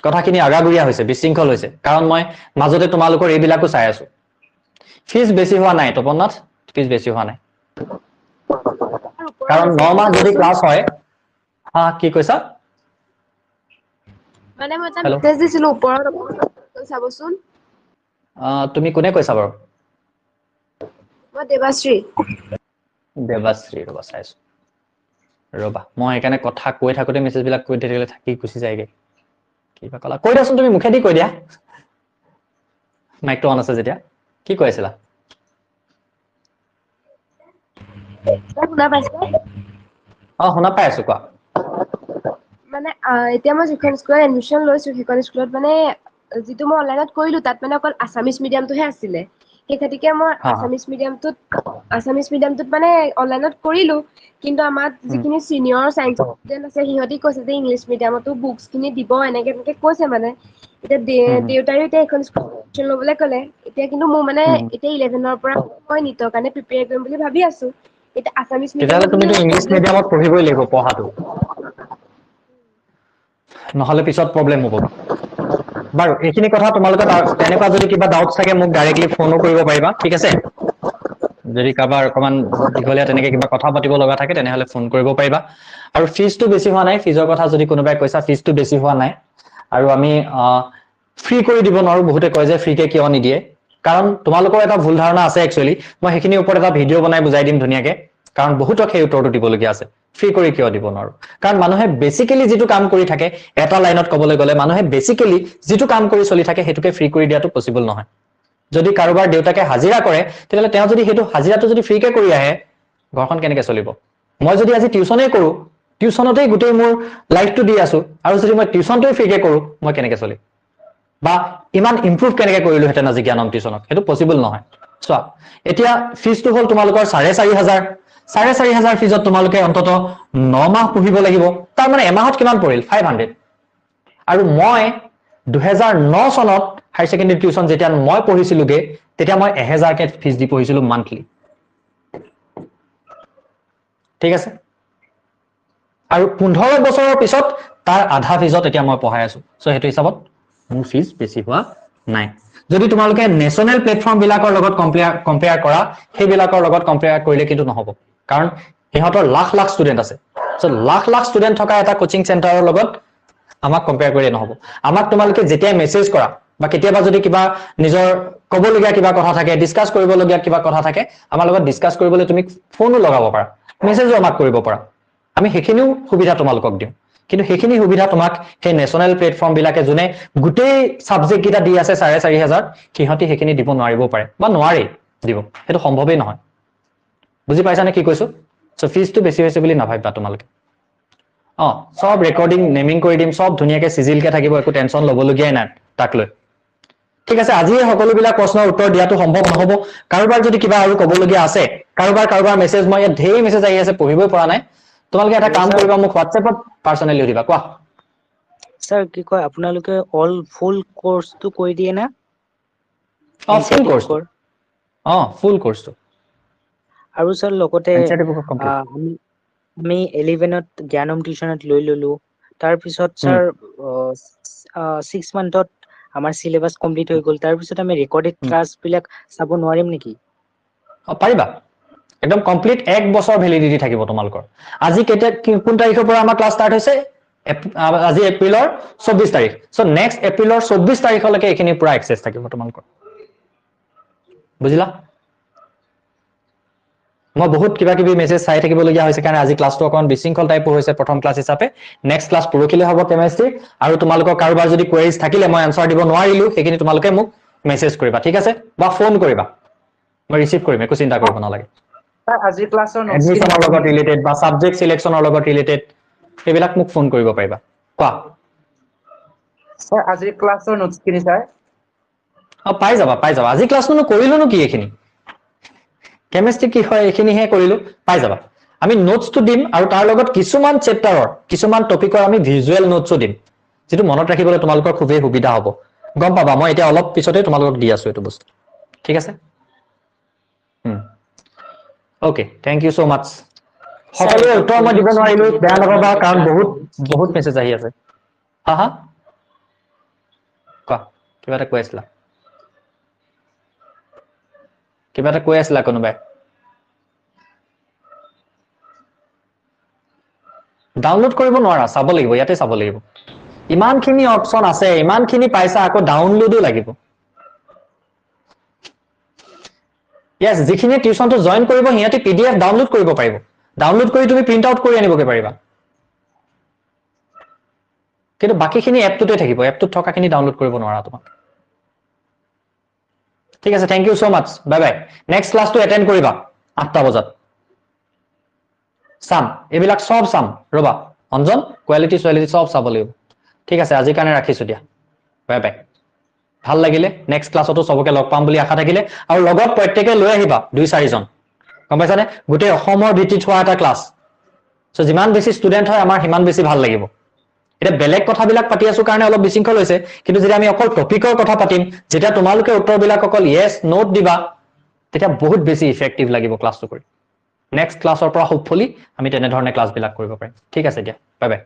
কথাখিনি আগাগুৰিয়া হৈছে বিশৃংখল হৈছে কাৰণ মই মাজতে তোমালোকৰ এইবিলাকো চাই আছো ফিজ বেছি হোৱা নাই তপননাথ ফিজ বেছি হোৱা নাই কাৰণ 9 মাহ যদি ক্লাছ হয় কি কৈছা মানে মই এটা মেছেজ দিছিলো ওপৰত চাবচোন তুমি কোনে কৈছা বাৰু মই দেৱাশ্ৰী ৰবা চাইছো ৰবা মই একানে কথা কৈ থাকোতে মেছেজ বিলাক কৈ থাকিলে থাকি গুচি যায়গে কিবা কলা কৈ দাচোন তুমি মুখেদি কৈ দিয়া মাইকটো অন আছে যেতিয়া কি কৈ আছিলা শুনা পাইছে শুনা পাই আছো কোৱা মানে এতিয়া মই যিখন স্কুলত এডমিশ্যন লৈছো সেইখন স্কুলত মানে যিটো মই অনলাইনত কৰিলো তাত মানে অকল আছামিজ মিডিয়ামটোহে আছিলে সেই খাতিকে মই আছামিজ মিডিয়ামটোত মানে অনলাইনত কৰিলো কিন্তু আমাৰ যিখিনি সিনিয়ৰ সায়েন্স ষ্টুডেন্ট আছে সিহঁতি কৈছে যে ইংলিশ মিডিয়ামতো বুকছ খিনি দিব এনেকে কৈছে মানে এতিয়া দেউতাৰো এতিয়া এখন স্কুল লবলৈ ক'লে এতিয়া কিন্তু মোৰ মানে এতিয়া 11ৰ পৰা মই নিটৰ কাৰণে প্ৰিপেয়াৰ কৰিম বুলি ভাবি আছো এতিয়া আছামিজ তেতিয়াহ'লে মিডিয়ামত তুমিতো ইংলিছ মিডিয়ামত পঢ়িবই লাগিব পঢ়াটো নহলে পিছত প্ৰবলেম হ'ব বাৰু এইখিনি কথা তোমালোকে তেনেকুৱা যদি কিবা ডাউটছ থাকে মোক ডাইৰেক্টলি ফোনো কৰিব পাৰিবা ঠিক আছে যদি কাবাৰ অকমান দীঘলীয়া তেনেকে কিবা কথা পাতিব লগা থাকে তেনেহলে ফোন কৰিব পাৰিবা আৰু ফিজটো বেছি হোৱা নাই ফিজৰ কথা যদি কোনোবাই কৈছা ফিজটো বেছি হোৱা নাই আৰু আমি ফ্ৰী কৰি দিব নোৱাৰো বহুতে কয় যে ফ্ৰীকে কিয় নিদিয়ে কাৰণ তোমালোকৰ এটা ভুল ধাৰণা আছে একচুয়ালি মই সেইখিনিৰ ওপৰত এটা ভিডিও বনাই বুজাই দিম ধুনীয়াকে কাৰণ বহুতক সেই উত্তৰটো দিবলগীয়া আছে ফ্ৰী কৰি কিয় দিব নোৱাৰো কাৰণ মানুহে বেসিক্যালি যেটো কাম কৰি থাকে এটা লাইনত কবলৈ গলে মানুহে বেসিক্যালি যেটো কাম কৰি চলি থাকে হেতুকে ফ্ৰী কৰি দিয়াটো পসিবল নহয় যদি কাৰোবাৰ দেউতাকে হাজিৰা কৰে তেতিয়ালে তেওঁ যদি হেতু হাজিৰাটো যদি ফ্ৰীকে কৰি আহে ঘৰখন কেনেকৈ চলিব মই যদি আজি টিউচনে কৰো টিউচনতেই গোটেই মোৰ লাইফটো দি আছো আৰু যদি মই টিউচনটোই ফ্ৰীকে কৰো মই কেনেকৈ চলিম বা ইমান ইমপ্ৰুভ কেনেকৈ কৰিলো হেতেন আজি জ্ঞানম টিউচনক হেতু পসিবল নহয় চোৱা এতিয়া ফিজটো হল তোমালোকৰ 4,500 4,500 ফিজত তোমালোকে অন্তত 9 মাহ পঢ়িব লাগিব তাৰ মানে এমাহত কিমান পৰিল 500 আৰু মই 2009 চনত হাই সেকেন্ডাৰী টিউচন যেতিয়া মই পঢ়িছিলুগে তেতিয়া মই 1000 কে ফিজ দি পঢ়িছিলু মান্থলি ঠিক আছে আৰু 15 বছৰৰ পিছত তাৰ আধা ফিজত এতিয়া মই পঢ়াই আছো সো হেতু হিচাপত মোৰ ফিজ বেছি হোৱা নাই যদি তোমালোকে নেশনাল প্লেটফৰ্ম বিলাকৰ লগত কম্পেয়াৰ কৰা সেই বিলাকৰ লগত কম্পেয়াৰ কৰিলে কিন্তু নহব কাৰণ ইহঁতৰ লাখ লাখ ষ্টুডেন্ট আছে সো লাখ লাখ ষ্টুডেন্ট থকা এটা কোচিং চেণ্টাৰৰ লগত আমাক কম্পেয়াৰ কৰিলে নহব আমাক তোমালোকে যেতিয়া মেসেজ কৰা বা কেতিয়াবা যদি কিবা নিজৰ কবলগীয়া কিবা কথা থাকে ডিসকাস কৰিবলগীয়া কিবা কথা থাকে আমাৰ লগত ডিসকাস কৰিবলৈ তুমি ফোনো লগাব পাৰা মেসেজও আমাক কৰিব পাৰা আমি হেখিনিও সুবিধা তোমালোকক দিম কিন্তু হেখিনি সুবিধা তোমাক সেই নেশনাল প্লেটফৰ্ম বিলাকে জুনে গুটেই সাবজেক্ট কিটা দি আছে 4,500 কিহতি হেখিনি দিব নোৱাৰিব পাৰে বা নোৱাৰে দিব হেতু সম্ভৱেই নহয় বুজি পাইছা নে কি কৈছো সো ফিজটো বেছি হৈছে বুলি নাভাবিবা তোমালোকে সব ৰেকৰ্ডিং নেমিং কৰি দিম সব ধুনিয়াকে সিজিলকে থাকিব একো টেনচন লবলগীয়াই নাই তাক লৈ ঠিক আছে আজি সকলো বিলাক প্ৰশ্নৰ উত্তৰ দিয়াটো সম্ভৱ নহব কাৰোবাৰ যদি কিবা আৰু কবলগীয়া আছে কাৰোবাৰ মেসেজ মই ইয়াত ঢেৰ মেসেজ আহি আছে পঢ়িবই পৰা নাই তোমালোকে এটা কাম কৰিবা মোক WhatsApp-ত পাৰ্সোনালি দিবা কোৱা স্যাৰ কি কয় আপোনালোকে অল ফুল কোৰ্সটো কৈ দিয়ে না ফুল কোৰ্স ফুল কোৰ্সটো আৰু স্যাৰ লগতে NCERT আমি 11ত জ্ঞানম টিউচনত লৈ ললো তাৰ পিছত স্যাৰ 6 মান্থত আমাৰ সিলেবাস কমপ্লিট হৈ গল তাৰ পিছত আমি ৰেকৰ্ডেড ক্লাছ বিলাক চাব নোৱাৰিম নেকি পাৰিবা একদম কমপ্লিট 1 বছৰ ভ্যালিডিটি থাকিব তোমালোকৰ আজি কেতিয়া কোন তাৰিখৰ পৰা আমাৰ ক্লাছ ষ্টাৰ্ট হৈছে আজি এপ্ৰিলৰ 24 তাৰিখ সো নেক্সট এপ্ৰিলৰ 24 তাৰিখলৈকে এখিনি পুৰা এক্সেস থাকিব তোমালোকৰ বুজিলা মই বহুত কিবা কিবি মেসেজ চাই থাকিবলগীয়া হৈছে কাৰণ আজি ক্লাছটো অকন বিশৃংখল টাইপৰ হৈছে প্ৰথম ক্লাছ হিচাপে নেক্সট ক্লাছ পৰখিলে হ'ব কেমিষ্ট্ৰি আৰু তোমালোকৰ কাৰোবাৰ যদি কোৱেৰিজ থাকিলে মই আনসাৰ দিব নোৱাৰিলো হেখিনি তোমালোকে মোক মেসেজ কৰিবা ঠিক আছে বা ফোন কৰিবা মই ৰিসিভ কৰিম একো চিন্তা কৰিব নালাগে আজি ক্লাছৰ নোটছ এডমিশনৰ লগত ৰিলেটেড বা সাবজেক্ট সিলেকশনৰ লগত ৰিলেটেড এইবিলাক মোক ফোন কৰিব পাৰিবা কোৱা স্যাৰ আজি ক্লাছৰ নোটছ কিনি চাই পাই যাবা আজি ক্লাছনো কৰিলো কি এখিনি কেমিষ্ট্ৰি কি হয় এখিনি হে কৰিলো পাই যাবা আমি নোটছটো দিম আৰু তাৰ লগত কিছুমান চেপ্টাৰৰ কিছুমান টপিকৰ আমি ভিজুৱেল নোটছও দিম যেটো মনত ৰাখিবলৈ তোমালোকৰ খুবেই সুবিধা হ'ব গম পাবা মই এতিয়া অলপ পিছতে তোমালোকক দি আছো এটো বস্তু ঠিক আছে ওকে থ্যাংক ইউ সো মাচ সকলোৰে উত্তৰ মই দিব নোৱাৰিলো বেয়া নাপাবা কাৰণ বহুত মেসেজ আহি আছে হা কোৱা কিবা এটা কৈ আছিলা কোনোবাই ডাউনলোড কৰিব নোৱাৰা চাব লাগিব ইয়াতে চাব লাগিব ইমানখিনি অপচন আছে ইমানখিনি পাইছা আকৌ ডাউনলোডও লাগিব Yes, যিখিনি টিউচনটো জয়েন কৰিব হিয়াতি PDF ডাউনলোড কৰিব পাৰিব ডাউনলোড কৰি তুমি প্ৰিন্ট আউট কৰি আনিবগে পাৰিবা কিন্তু বাকিখিনি এপটোতে থাকিব এপটোত থকাখিনি ডাউনলোড কৰিব নোৱাৰা তোমাক ঠিক আছে thank you so much bye bye next ক্লাছটো এটেন্ড কৰিবা 8টা বজাত সাম এবিলাক সব সাম ৰবা অঞ্জন কোৱালিটি সব চাব লাগিব ঠিক আছে আজি কাৰণে ৰাখিছো দিয়া বাই বাই ভাল লাগিলে নেক্সট ক্লাছতো সবকে লগ পাম বুলি আশা থাকিলে আৰু লগত প্ৰত্যেককে লৈ আহিবা 2-4 জন গম পাইছানে গোটেই অসমৰ ভিত্তিত হোৱা এটা ক্লাছ সো যিমান বেছি ষ্টুডেন্ট হয় আমাৰ হিমান বেছি ভাল লাগিব এটা বেলেগ কথাবিলাক পাতি আছো কাৰণে অলপ বিশৃংখল হৈছে কিন্তু যদি আমি অকল টপিকৰ কথা পাতিম যেটা তোমালোকে উত্তৰবিলাক অকল ইয়েস নোট দিবা তেতিয়া বহুত বেছি ইফেক্টিভ লাগিব ক্লাছটো কৰি নেক্সট ক্লাছৰ পৰা হোপফুলি আমি তেনে ধৰণে ক্লাছবিলাক কৰিব পাৰিম ঠিক আছে দিয়া বাই বাই